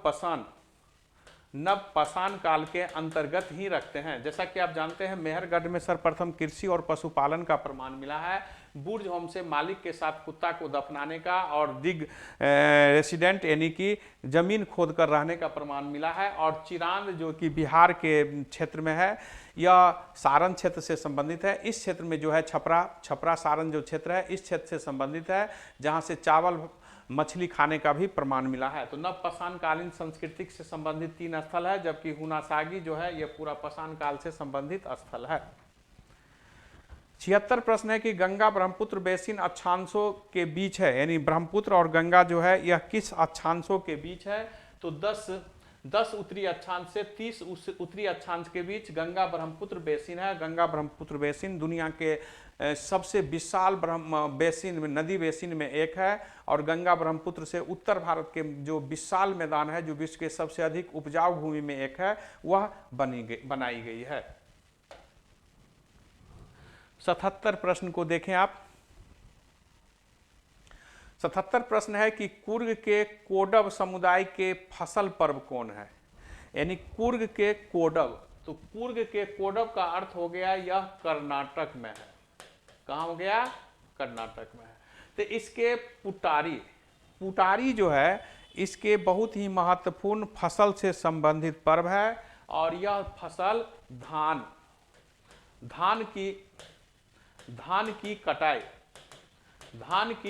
पाषाण काल के अंतर्गत ही रखते हैं। जैसा कि आप जानते हैं मेहरगढ़ में सर्वप्रथम कृषि और पशुपालन का प्रमाण मिला है। बुर्ज होम से मालिक के साथ कुत्ता को दफनाने का और दिग रेसिडेंट यानी कि जमीन खोद कर रहने का प्रमाण मिला है। और चिरांद जो कि बिहार के क्षेत्र में है, यह सारण क्षेत्र से संबंधित है। इस क्षेत्र में जो है छपरा सारण जो क्षेत्र है इस क्षेत्र से संबंधित है, जहाँ से चावल मछली खाने का भी प्रमाण मिला है। तो नव पाषाण कालीन संस्कृति से संबंधित 3 स्थल है, जबकि हुनासागी जो है यह पूरा पाषाण काल से संबंधित स्थल है। 76 प्रश्न है कि गंगा ब्रह्मपुत्र बेसिन अक्षांशों के बीच है। यानी ब्रह्मपुत्र और गंगा जो है यह किस अक्षांशों के बीच है। तो 10 उत्तरी अक्षांश से 30 उत्तरी अक्षांश के बीच गंगा ब्रह्मपुत्र बेसिन है। गंगा ब्रह्मपुत्र बेसिन दुनिया के सबसे विशाल नदी बेसिन में एक है। और गंगा ब्रह्मपुत्र से उत्तर भारत के जो विशाल मैदान है, जो विश्व के सबसे अधिक उपजाऊ भूमि में एक है, वह बनाई गई है। 77 प्रश्न को देखें आप। 77 प्रश्न है कि कुर्ग के कोडव समुदाय के फसल पर्व कौन है। यानी कुर्ग के कोडव, तो कुर्ग के कोडव का अर्थ हो गया यह कर्नाटक में है। कहाँ हो गया, कर्नाटक में है। तो इसके पुटारी जो है इसके बहुत ही महत्वपूर्ण फसल से संबंधित पर्व है। और यह फसल धान की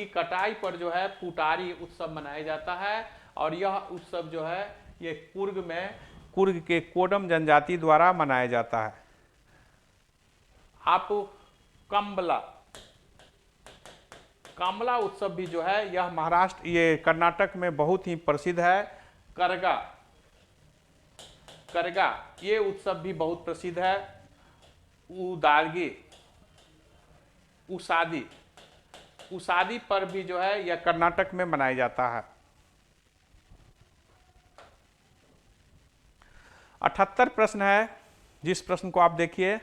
कटाई पर जो है पुटारी उत्सव मनाया जाता है। और यह उत्सव जो है ये कुर्ग के कोडम जनजाति द्वारा मनाया जाता है। आप कामला उत्सव भी जो है यह ये कर्नाटक में बहुत ही प्रसिद्ध है। करगा ये उत्सव भी बहुत प्रसिद्ध है। उसादी पर भी जो है यह कर्नाटक में मनाया जाता है। 78 प्रश्न है, जिस प्रश्न को आप देखिए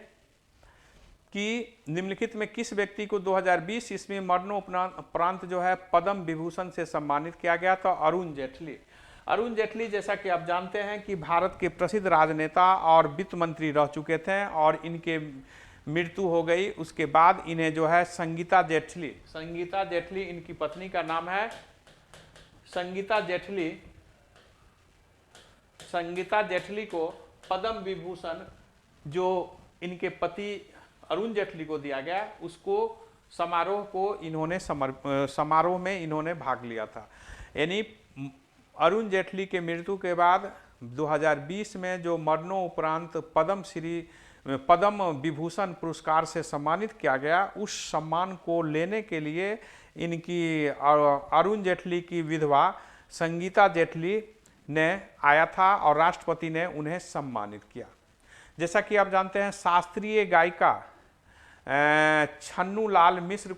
कि निम्नलिखित में किस व्यक्ति को 2020 ईस्वी मरणोपरांत जो है पद्म विभूषण से सम्मानित किया गया था। अरुण जेटली जैसा कि आप जानते हैं कि भारत के प्रसिद्ध राजनेता और वित्त मंत्री रह चुके थे और इनके मृत्यु हो गई। उसके बाद इन्हें जो है संगीता जेटली इनकी पत्नी का नाम है। संगीता जेटली को पद्म विभूषण जो इनके पति अरुण जेटली को दिया गया, उसको समारोह में इन्होंने भाग लिया था। यानी अरुण जेटली के मृत्यु के बाद 2020 में जो मरणोपरांत पद्म विभूषण पुरस्कार से सम्मानित किया गया, उस सम्मान को लेने के लिए इनकी अरुण जेटली की विधवा संगीता जेटली ने आया था और राष्ट्रपति ने उन्हें सम्मानित किया। जैसा कि आप जानते हैं, शास्त्रीय गायिका छन्नू लाल मिश्र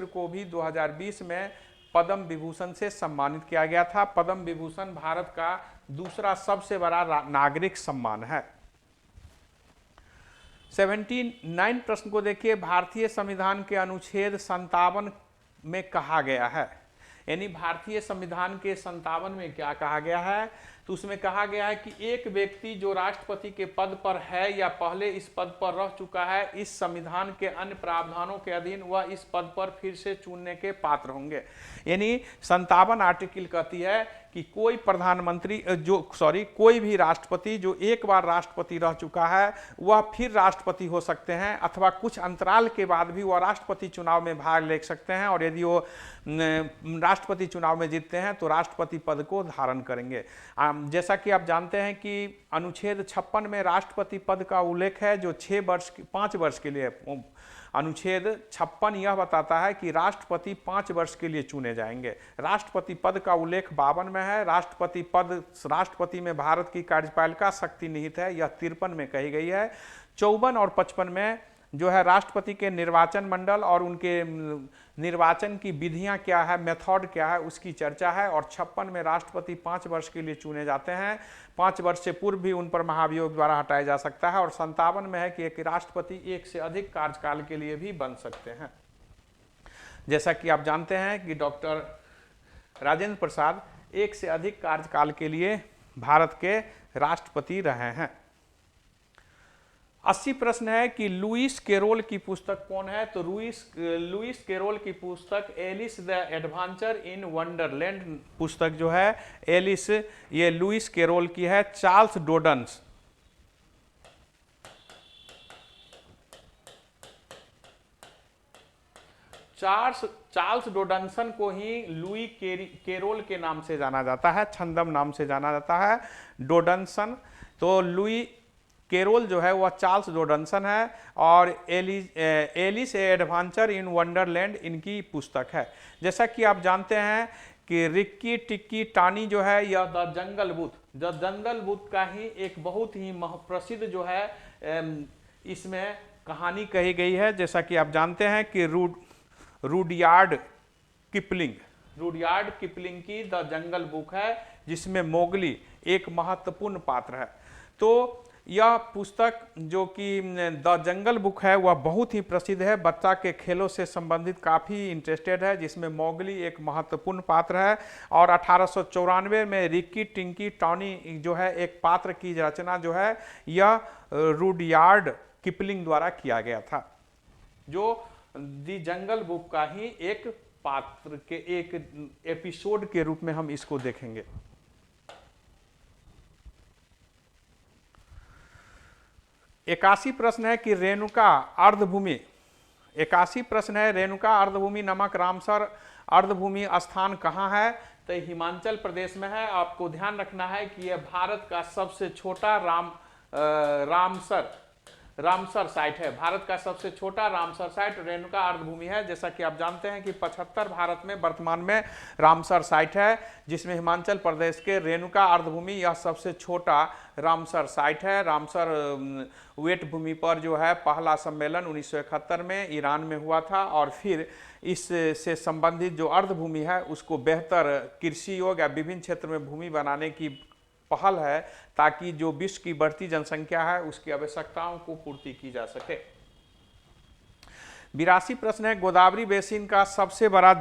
को भी 2020 में पद्म विभूषण से सम्मानित किया गया था। पद्म विभूषण भारत का दूसरा सबसे बड़ा नागरिक सम्मान है। 79 प्रश्न को देखिए। भारतीय संविधान के अनुच्छेद 57 में कहा गया है, यानी भारतीय संविधान के 57 में क्या कहा गया है, तो उसमें कहा गया है कि एक व्यक्ति जो राष्ट्रपति के पद पर है या पहले इस पद पर रह चुका है, इस संविधान के अन्य प्रावधानों के अधीन वह इस पद पर फिर से चुनने के पात्र होंगे। यानी 57 आर्टिकल कहती है कि कोई भी राष्ट्रपति जो एक बार राष्ट्रपति रह चुका है वह फिर राष्ट्रपति हो सकते हैं, अथवा कुछ अंतराल के बाद भी वह राष्ट्रपति चुनाव में भाग ले सकते हैं, और यदि वो राष्ट्रपति चुनाव में जीतते हैं तो राष्ट्रपति पद को धारण करेंगे। जैसा कि आप जानते हैं कि अनुच्छेद 56 में राष्ट्रपति पद का उल्लेख है, जो 5 वर्ष के लिए। अनुच्छेद 56 यह बताता है कि राष्ट्रपति 5 वर्ष के लिए चुने जाएंगे। राष्ट्रपति पद का उल्लेख 52 में है। राष्ट्रपति में भारत की कार्यपालिका शक्ति निहित है, यह 53 में कही गई है। 54 और 55 में जो है राष्ट्रपति के निर्वाचन मंडल और उनके निर्वाचन की विधियां क्या है, मेथड क्या है, उसकी चर्चा है। और 56 में राष्ट्रपति 5 वर्ष के लिए चुने जाते हैं। 5 वर्ष से पूर्व भी उन पर महाभियोग द्वारा हटाया जा सकता है। और 57 में है कि एक राष्ट्रपति एक से अधिक कार्यकाल के लिए भी बन सकते हैं। जैसा कि आप जानते हैं कि डॉक्टर राजेंद्र प्रसाद एक से अधिक कार्यकाल के लिए भारत के राष्ट्रपति रहे हैं। 80 प्रश्न है कि लुइस कैरोल की पुस्तक कौन है, तो लुइस कैरोल की पुस्तक Alice the adventure in Wonderland पुस्तक जो है एलिस, ये लुइस कैरोल की है। चार्ल्स डोडनसन को ही लुई कैरोल के नाम से जाना जाता है, छंदम नाम से जाना जाता है डोडनसन। तो लुई कैरोल जो है वह चार्ल्स डोडनसन है, और एलिस एडवेंचर इन वंडरलैंड इनकी पुस्तक है। जैसा कि आप जानते हैं कि रिक्की टिक्की टानी जो है यह द जंगल बुक का ही एक बहुत ही प्रसिद्ध जो है इसमें कहानी कही गई है। जैसा कि आप जानते हैं कि रुडयार्ड किपलिंग की द जंगल बुक है, जिसमें मोगली एक महत्वपूर्ण पात्र है। तो यह पुस्तक जो कि द जंगल बुक है वह बहुत ही प्रसिद्ध है, बच्चा के खेलों से संबंधित काफ़ी इंटरेस्टेड है, जिसमें मोगली एक महत्वपूर्ण पात्र है। और 1894 में रिक्की टिंकी टॉनी जो है एक पात्र की रचना जो है यह रुडयार्ड किपलिंग द्वारा किया गया था, जो द जंगल बुक का ही एक पात्र के एक एपिसोड के रूप में हम इसको देखेंगे। 81 प्रश्न है कि रेणुका अर्धभूमि नामक रामसर अर्धभूमि स्थान कहाँ है, तो हिमाचल प्रदेश में है। आपको ध्यान रखना है कि यह भारत का सबसे छोटा रामसर साइट है। भारत का सबसे छोटा रामसर साइट रेणुका अर्धभूमि है। जैसा कि आप जानते हैं कि 75 भारत में वर्तमान में रामसर साइट है, जिसमें हिमाचल प्रदेश के रेणुका अर्धभूमि यह सबसे छोटा रामसर साइट है। रामसर वेट भूमि पर जो है पहला सम्मेलन 1971 में ईरान में हुआ था, और फिर इससे संबंधित जो अर्धभूमि है उसको बेहतर कृषि योग्य या विभिन्न क्षेत्र में भूमि बनाने की पहल है, ताकि जो विश्व की बढ़ती जनसंख्या है उसकी आवश्यकताओं को पूर्ति की जा सके। 82 प्रश्न है गोदावरी बेसिन का सबसे बड़ा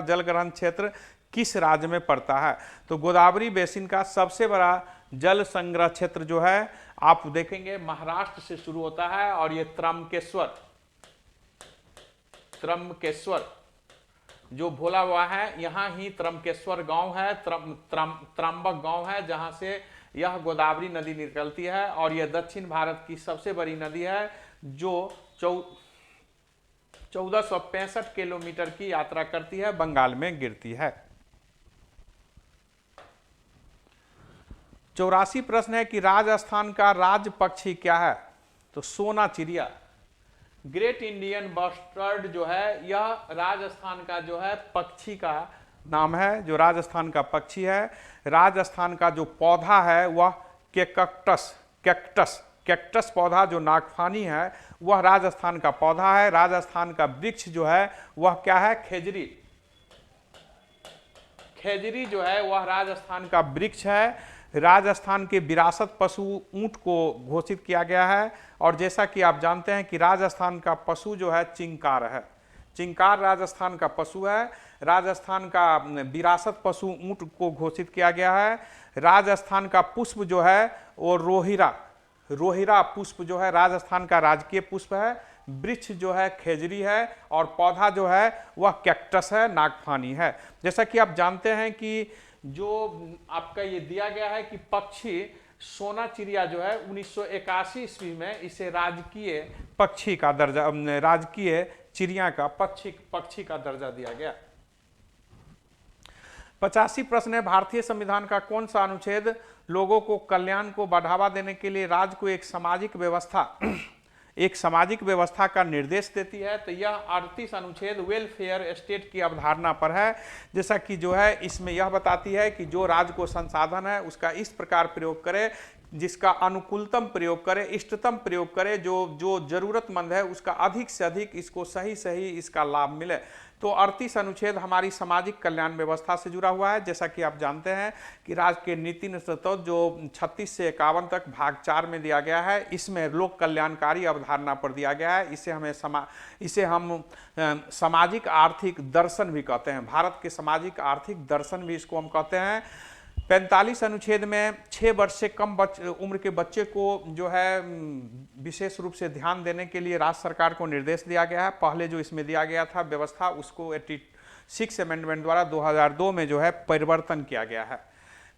जलग्रहण क्षेत्र किस राज्य में पड़ता है, तो गोदावरी बेसिन का सबसे बड़ा जल संग्रह क्षेत्र जो है आप देखेंगे महाराष्ट्र से शुरू होता है, और ये त्रम्बकेश्वर जो भोला हुआ है, यहाँ ही त्रम्बकेश्वर गांव है, त्रम्बक गांव है, जहां से यह गोदावरी नदी निकलती है। और यह दक्षिण भारत की सबसे बड़ी नदी है जो 1465 किलोमीटर की यात्रा करती है, बंगाल में गिरती है। 84 प्रश्न है कि राजस्थान का राज्य पक्षी क्या है? तो सोना चिड़िया, ग्रेट इंडियन बस्टर्ड जो है यह राजस्थान का जो है पक्षी का नाम है, जो राजस्थान का पक्षी है। राजस्थान का जो पौधा है वह कैक्टस पौधा जो नागफनी है वह राजस्थान का पौधा है। राजस्थान का वृक्ष जो है वह क्या है? खेजरी जो है वह राजस्थान का वृक्ष है। राजस्थान के विरासत पशु ऊंट को घोषित किया गया है। और जैसा कि आप जानते हैं कि राजस्थान का पशु जो है चिंकार है। चिंकार राजस्थान का पशु है। राजस्थान का विरासत पशु ऊंट को घोषित किया गया है। राजस्थान का पुष्प जो है वो रोहिरा पुष्प जो है राजस्थान का राजकीय पुष्प है। वृक्ष जो है खेजरी है और पौधा जो है वह कैक्टस है, नागफनी है। जैसा कि आप जानते हैं कि जो आपका ये दिया गया है कि पक्षी सोना चिड़िया जो है 1981 ईस्वी में इसे राजकीय पक्षी का दर्जा, राजकीय चिड़िया का पक्षी का दर्जा दिया गया। 85 प्रश्न है, भारतीय संविधान का कौन सा अनुच्छेद लोगों को कल्याण को बढ़ावा देने के लिए राज्य को एक सामाजिक व्यवस्था का निर्देश देती है? तो यह 38 अनुच्छेद वेलफेयर स्टेट की अवधारणा पर है। जैसा कि जो है इसमें यह बताती है कि जो राज्य को संसाधन है उसका इस प्रकार प्रयोग करे जिसका अनुकूलतम प्रयोग करे, इष्टतम प्रयोग करे, जो जरूरतमंद है उसका अधिक से अधिक इसको सही इसका लाभ मिले। तो 38 अनुच्छेद हमारी सामाजिक कल्याण व्यवस्था से जुड़ा हुआ है। जैसा कि आप जानते हैं कि राज्य के नीति निर्देशों जो 36 से 51 तक भाग 4 में दिया गया है, इसमें लोक कल्याणकारी अवधारणा पर दिया गया है। इसे हम सामाजिक आर्थिक दर्शन भी कहते हैं। भारत के सामाजिक आर्थिक दर्शन भी इसको हम कहते हैं। 45 अनुच्छेद में 6 वर्ष से कम उम्र के बच्चे को जो है विशेष रूप से ध्यान देने के लिए राज्य सरकार को निर्देश दिया गया है। पहले जो इसमें दिया गया था व्यवस्था उसको 86 अमेंडमेंट द्वारा 2002 में जो है परिवर्तन किया गया है।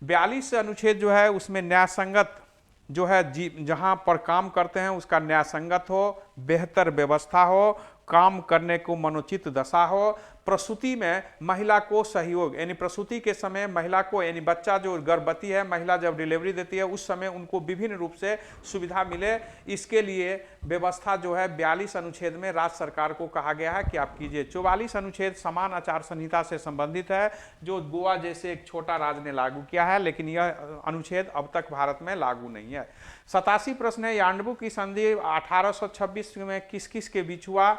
42 अनुच्छेद जो है उसमें न्यायसंगत जो है जहां पर काम करते हैं उसका न्यायसंगत हो, बेहतर व्यवस्था हो, काम करने को मनोचित दशा हो, प्रसूति में महिला को सहयोग, यानी प्रसूति के समय महिला को, यानी बच्चा जो गर्भवती है महिला जब डिलीवरी देती है उस समय उनको विभिन्न रूप से सुविधा मिले, इसके लिए व्यवस्था जो है 42 अनुच्छेद में राज्य सरकार को कहा गया है कि आप कीजिए। 44 अनुच्छेद समान आचार संहिता से संबंधित है जो गोवा जैसे एक छोटा राज्य ने लागू किया है, लेकिन यह अनुच्छेद अब तक भारत में लागू नहीं है। 87 प्रश्न है, यान्डबू की संधि 1826 में किस किस के बीच हुआ?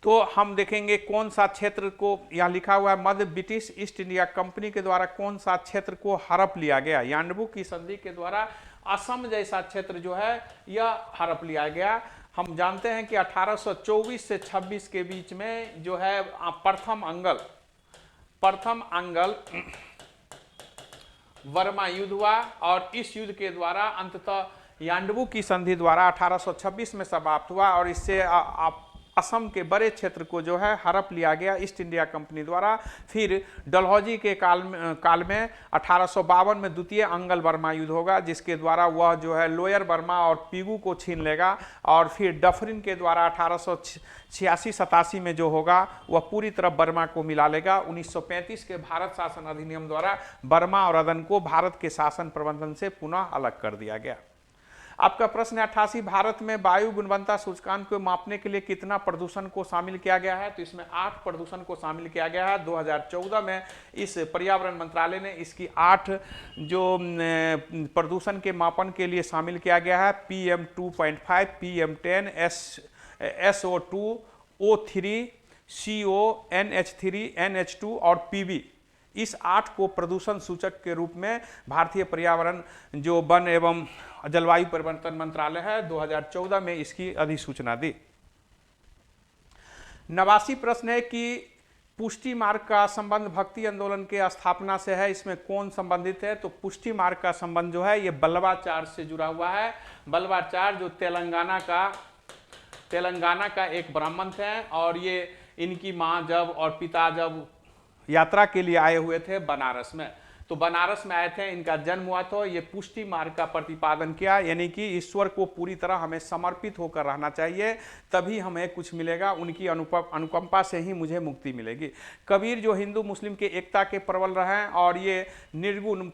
तो हम देखेंगे कौन सा क्षेत्र को, यहाँ लिखा हुआ है मध्य ब्रिटिश ईस्ट इंडिया कंपनी के द्वारा कौन सा क्षेत्र को हड़प लिया गया? यान्डबू की संधि के द्वारा असम जैसा क्षेत्र जो है यह हड़प लिया गया। हम जानते हैं कि 1824 से 26 के बीच में जो है प्रथम अंगल वर्मा युद्ध हुआ और इस युद्ध के द्वारा अंततः यान्डबू की संधि द्वारा 1826 में समाप्त हुआ और इससे असम के बड़े क्षेत्र को जो है हड़प लिया गया ईस्ट इंडिया कंपनी द्वारा। फिर डलहौजी के काल में 1852 में द्वितीय अंगल बर्मा युद्ध होगा जिसके द्वारा वह जो है लोअर बर्मा और पीगू को छीन लेगा और फिर डफरिन के द्वारा 1886-87 में जो होगा वह पूरी तरह बर्मा को मिला लेगा। 1935 के भारत शासन अधिनियम द्वारा बर्मा और अदन को भारत के शासन प्रबंधन से पुनः अलग कर दिया गया। आपका प्रश्न है 88, भारत में वायु गुणवत्ता सूचकांक को मापने के लिए कितना प्रदूषण को शामिल किया गया है? तो इसमें 8 प्रदूषण को शामिल किया गया है। 2014 में इस पर्यावरण मंत्रालय ने इसकी 8 जो प्रदूषण के मापन के लिए शामिल किया गया है। PM 2.5, PM 10, SO2, O3, CO, NH3, NH2 और PB, इस 8 को प्रदूषण सूचक के रूप में भारतीय पर्यावरण जो वन एवं जलवायु परिवर्तन मंत्रालय है 2014 में इसकी अधिसूचना दी। 89 प्रश्न है कि पुष्टि मार्ग का संबंध भक्ति आंदोलन के स्थापना से है, इसमें कौन संबंधित है? तो पुष्टि मार्ग का संबंध जो है ये बल्लभाचार्य से जुड़ा हुआ है। बल्लभाचार्य जो तेलंगाना का एक ब्राह्मण थे और ये इनकी माँ जब और पिता जब यात्रा के लिए आए हुए थे बनारस में, तो बनारस में आए थे, इनका जन्म हुआ था। ये पुष्टि मार्ग का प्रतिपादन किया, यानी कि ईश्वर को पूरी तरह हमें समर्पित होकर रहना चाहिए, तभी हमें कुछ मिलेगा, उनकी अनुकंपा से ही मुझे मुक्ति मिलेगी। कबीर जो हिंदू मुस्लिम के एकता के प्रबल रहे हैं और ये निर्गुण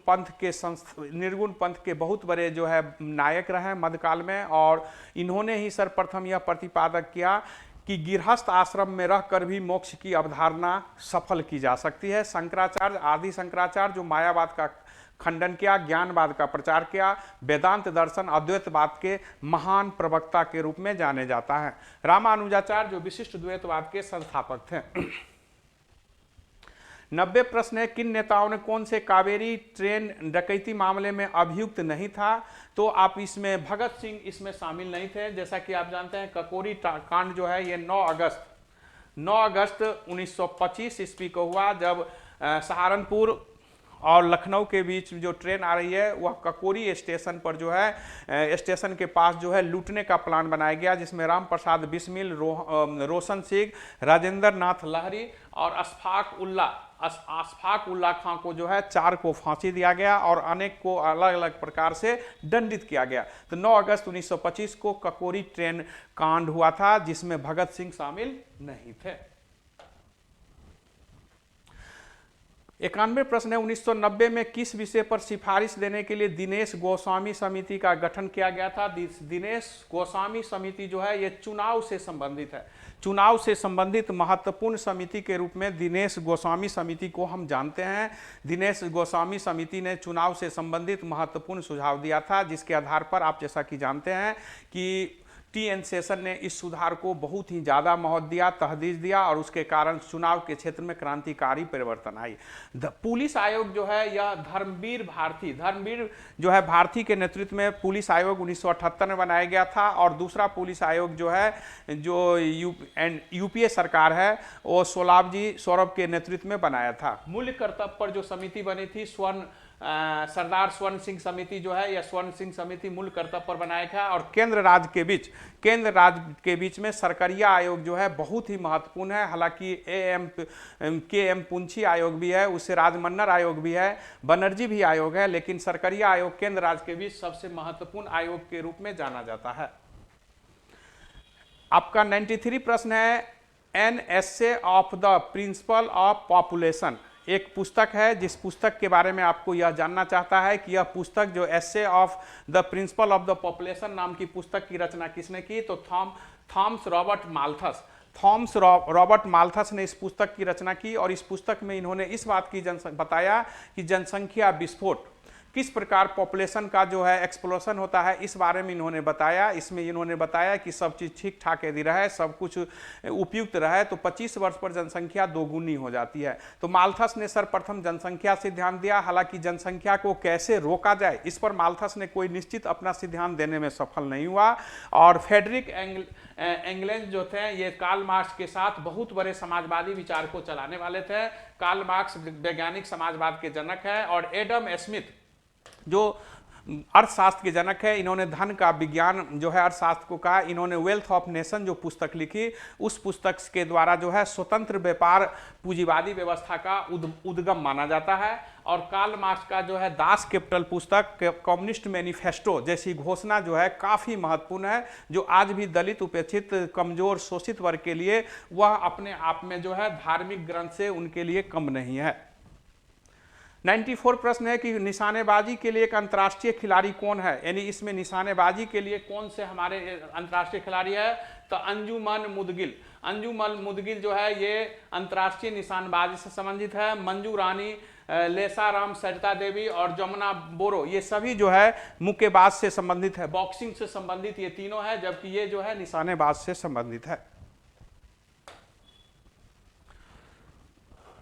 पंथ के बहुत बड़े जो है नायक रहे मध्यकाल में, और इन्होंने ही सर्वप्रथम यह प्रतिपादक किया कि गृहस्थ आश्रम में रहकर भी मोक्ष की अवधारणा सफल की जा सकती है। शंकराचार्य, आदि शंकराचार्य जो मायावाद का खंडन किया, ज्ञानवाद का प्रचार किया, वेदांत दर्शन अद्वैतवाद के महान प्रवक्ता के रूप में जाने जाता है। रामानुजाचार्य जो विशिष्ट द्वैतवाद के संस्थापक थे। 90 प्रश्न है, किन नेताओं ने कौन से कावेरी ट्रेन डकैती मामले में अभियुक्त नहीं था? तो आप इसमें भगत सिंह इसमें शामिल नहीं थे। जैसा कि आप जानते हैं ककोरी कांड जो है ये 9 अगस्त 1925 ईस्वी को हुआ, जब सहारनपुर और लखनऊ के बीच जो ट्रेन आ रही है वह ककोरी स्टेशन पर जो है स्टेशन के पास जो है लूटने का प्लान बनाया गया, जिसमें राम प्रसाद बिस्मिल, रोशन सिंह, राजेंद्र नाथ लहरी और अशफाक उल्ला खां को जो है 4 को फांसी दिया गया और अनेक को अलग अलग प्रकार से दंडित किया गया। तो 9 अगस्त 1925 को ककोरी ट्रेन कांड हुआ था, जिसमें भगत सिंह शामिल नहीं थे। 91 प्रश्न है, 1990 में किस विषय पर सिफारिश देने के लिए दिनेश गोस्वामी समिति का गठन किया गया था? दिनेश गोस्वामी समिति जो है ये चुनाव से संबंधित है। चुनाव से संबंधित महत्वपूर्ण समिति के रूप में दिनेश गोस्वामी समिति को हम जानते हैं। दिनेश गोस्वामी समिति ने चुनाव से संबंधित महत्वपूर्ण सुझाव दिया था, जिसके आधार पर आप जैसा कि जानते हैं कि टी.एन. शेषन ने इस सुधार को बहुत ही ज़्यादा महत्व दिया, तहदीज दिया, और उसके कारण चुनाव के क्षेत्र में क्रांतिकारी परिवर्तन आई। पुलिस आयोग जो है यह धर्मवीर जो है भारती के नेतृत्व में पुलिस आयोग 1978 में बनाया गया था, और दूसरा पुलिस आयोग जो है जो यूपीए सरकार है वो सौरभ के नेतृत्व में बनाया था। मूल्य कर्तव्य पर जो समिति बनी थी सरदार स्वर्ण सिंह समिति जो है, यह स्वर्ण सिंह समिति मूल कर्तव्य पर बनाया था। और केंद्र राज्य के बीच में सरकरिया आयोग जो है बहुत ही महत्वपूर्ण है। हालांकि के.एम. पुंछी आयोग भी है, उससे राजमन्नर आयोग भी है, बनर्जी भी आयोग है, लेकिन सरकरिया आयोग केंद्र राज्य के बीच सबसे महत्वपूर्ण आयोग के रूप में जाना जाता है। आपका 93 प्रश्न है, an essay of the principle of population एक पुस्तक है, जिस पुस्तक के बारे में आपको यह जानना चाहता है कि यह पुस्तक जो essay of the principle of the population नाम की पुस्तक की रचना किसने की? तो थॉमस रॉबर्ट माल्थस ने इस पुस्तक की रचना की, और इस पुस्तक में इन्होंने इस बात की बताया कि जनसंख्या विस्फोट किस प्रकार पॉपुलेशन का जो है एक्सप्लोशन होता है, इस बारे में इन्होंने बताया। इसमें इन्होंने बताया कि सब चीज़ ठीक ठाक यदि रहे, सब कुछ उपयुक्त रहे, तो 25 वर्ष पर जनसंख्या दोगुनी हो जाती है। तो माल्थस ने सर्वप्रथम जनसंख्या से ध्यान दिया। हालांकि जनसंख्या को कैसे रोका जाए, इस पर माल्थस ने कोई निश्चित अपना सिद्धांत देने में सफल नहीं हुआ। और फ्रेडरिक एंगेल्स जो थे ये कार्ल मार्क्स के साथ बहुत बड़े समाजवादी विचार को चलाने वाले थे। कार्ल मार्क्स वैज्ञानिक समाजवाद के जनक है, और एडम स्मिथ जो अर्थशास्त्र के जनक है, इन्होंने धन का विज्ञान जो है अर्थशास्त्र को कहा। इन्होंने वेल्थ ऑफ नेशन जो पुस्तक लिखी, उस पुस्तक के द्वारा जो है स्वतंत्र व्यापार पूंजीवादी व्यवस्था का उद्गम माना जाता है। और कार्ल मार्क्स का जो है दास कैपिटल पुस्तक, कम्युनिस्ट मैनिफेस्टो जैसी घोषणा जो है काफ़ी महत्वपूर्ण है, जो आज भी दलित, उपेक्षित, कमजोर, शोषित वर्ग के लिए वह अपने आप में जो है धार्मिक ग्रंथ से उनके लिए कम नहीं है। 94 प्रश्न है कि निशानेबाजी के लिए एक अंतर्राष्ट्रीय खिलाड़ी कौन है? यानी इसमें निशानेबाजी के लिए कौन से हमारे अंतर्राष्ट्रीय खिलाड़ी है? तो अंजुमन मुदगिल जो है ये अंतर्राष्ट्रीय निशानेबाजी से संबंधित है। मंजू रानी, लेसाराम, सरिता देवी और जमुना बोरो ये सभी जो है मुक्केबाज से संबंधित है, बॉक्सिंग से संबंधित ये तीनों है, जबकि ये जो है निशानेबाज से संबंधित है।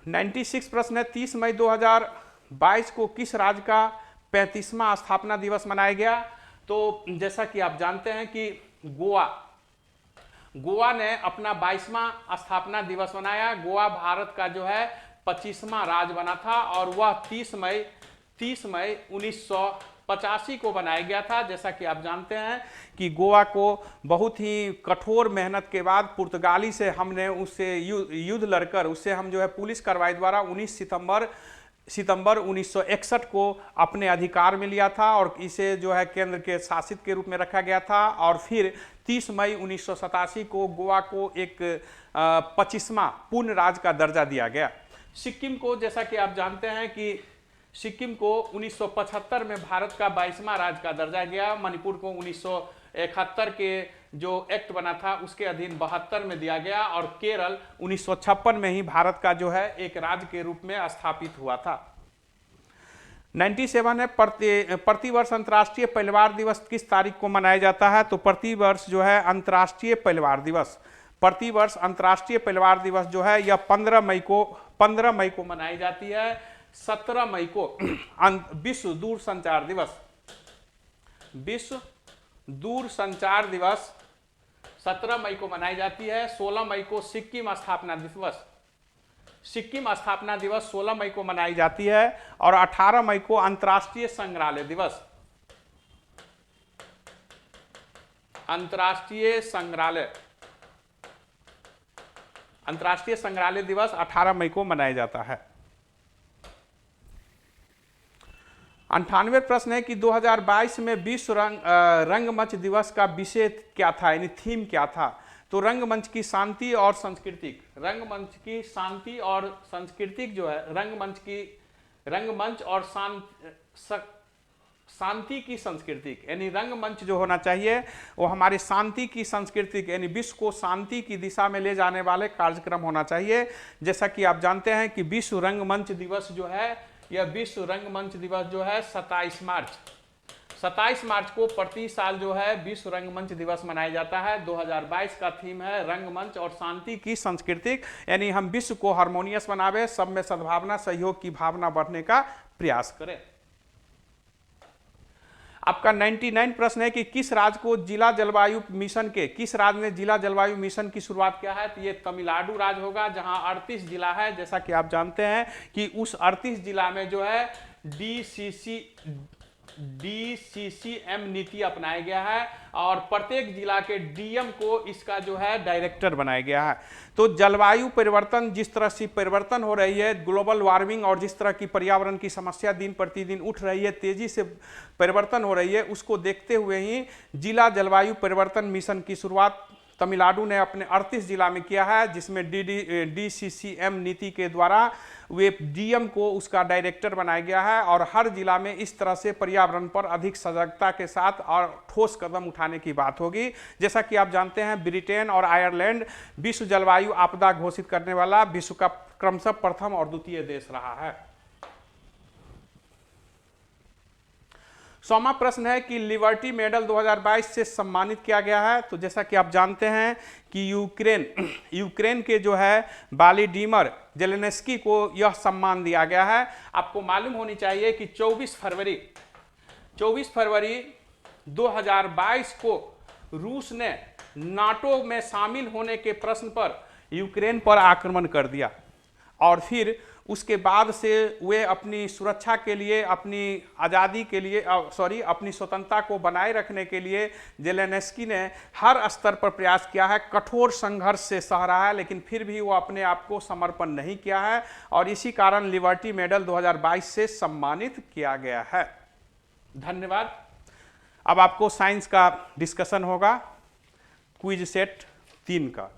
96 प्रश्न है, 30 मई 2022 को किस राज्य का 35वां स्थापना दिवस मनाया गया? तो जैसा कि आप जानते हैं कि गोवा ने अपना 22वां स्थापना दिवस मनाया। गोवा भारत का जो है 25वां राज्य बना था, और वह 30 मई 1985 को बनाया गया था। जैसा कि आप जानते हैं कि गोवा को बहुत ही कठोर मेहनत के बाद पुर्तगाली से हमने उससे युद्ध लड़कर उससे हम जो है पुलिस कार्रवाई द्वारा 19 सितंबर सितंबर 1961 को अपने अधिकार में लिया था और इसे जो है केंद्र के शासित के रूप में रखा गया था। और फिर 30 मई 1987 को गोवा को एक 25वां पूर्ण राज्य का दर्जा दिया गया। सिक्किम को, जैसा कि आप जानते हैं कि सिक्किम को 1975 में भारत का 22वां राज्य का दर्जा गया। मणिपुर को 1971 के जो एक्ट बना था उसके अधीन 72 में दिया गया। और केरल 1956 में ही भारत का जो है एक राज्य के रूप में स्थापित हुआ था। 97 है प्रतिवर्ष अंतर्राष्ट्रीय परिवार दिवस किस तारीख को मनाया जाता है? तो प्रतिवर्ष जो है अंतर्राष्ट्रीय परिवार दिवस, प्रतिवर्ष अंतर्राष्ट्रीय परिवार दिवस जो है यह 15 मई को मनाई जाती है। 17 मई को विश्व दूरसंचार दिवस, विश्व दूरसंचार दिवस 17 मई को मनाई जाती है। 16 मई को सिक्किम स्थापना दिवस, सिक्किम स्थापना दिवस 16 मई को मनाई जाती है। और 18 मई को अंतर्राष्ट्रीय संग्रहालय दिवस, अंतर्राष्ट्रीय संग्रहालय दिवस 18 मई को मनाया जाता है। 98 प्रश्न है कि 2022 में विश्व रंगमंच दिवस का विषय क्या था, यानी थीम क्या था? तो रंगमंच की शांति और सांस्कृतिक, रंगमंच की शांति और सांस्कृतिक जो है रंगमंच और शांति की सांस्कृतिक, यानी रंगमंच जो होना चाहिए वो हमारी शांति की सांस्कृतिक, यानी विश्व को शांति की दिशा में ले जाने वाले कार्यक्रम होना चाहिए। जैसा कि आप जानते हैं कि विश्व रंगमंच दिवस जो है, यह विश्व रंगमंच दिवस जो है 27 मार्च को प्रति साल जो है विश्व रंगमंच दिवस मनाया जाता है। 2022 का थीम है रंगमंच और शांति की सांस्कृतिक, यानी हम विश्व को हार्मोनियस बनावे, सब में सद्भावना सहयोग की भावना बढ़ने का प्रयास करें। आपका 99 प्रश्न है कि किस राज्य को जिला जलवायु मिशन के, किस राज्य ने जिला जलवायु मिशन की शुरुआत किया है? तो ये तमिलनाडु राज्य होगा, जहां 38 जिला है। जैसा कि आप जानते हैं कि उस 38 जिला में जो है DCCM नीति अपनाया गया है और प्रत्येक जिला के डीएम को इसका जो है डायरेक्टर बनाया गया है। तो जलवायु परिवर्तन, जिस तरह से परिवर्तन हो रही है, ग्लोबल वार्मिंग, और जिस तरह की पर्यावरण की समस्या दिन प्रतिदिन उठ रही है, तेजी से परिवर्तन हो रही है, उसको देखते हुए ही जिला जलवायु परिवर्तन मिशन की शुरुआत तमिलनाडु ने अपने 38 जिला में किया है, जिसमें DCCM नीति के द्वारा वे डीएम को उसका डायरेक्टर बनाया गया है। और हर जिला में इस तरह से पर्यावरण पर अधिक सजगता के साथ और ठोस कदम उठाने की बात होगी। जैसा कि आप जानते हैं ब्रिटेन और आयरलैंड विश्व जलवायु आपदा घोषित करने वाला विश्व का क्रमशः प्रथम और द्वितीय देश रहा है। 100वां प्रश्न है कि लिबर्टी मेडल 2022 से सम्मानित किया गया है। तो जैसा कि आप जानते हैं कि यूक्रेन के जो है व्लादिमीर जेलेंस्की को यह सम्मान दिया गया है। आपको मालूम होनी चाहिए कि 24 फरवरी 2022 को रूस ने नाटो में शामिल होने के प्रश्न पर यूक्रेन पर आक्रमण कर दिया और फिर उसके बाद से वे अपनी सुरक्षा के लिए, अपनी आज़ादी के लिए, अपनी स्वतंत्रता को बनाए रखने के लिए जेलेंस्की ने हर स्तर पर प्रयास किया है, कठोर संघर्ष से सह रहा है, लेकिन फिर भी वो अपने आप को समर्पण नहीं किया है और इसी कारण लिबर्टी मेडल 2022 से सम्मानित किया गया है। धन्यवाद। अब आपको साइंस का डिस्कशन होगा, क्विज सेट 3 का।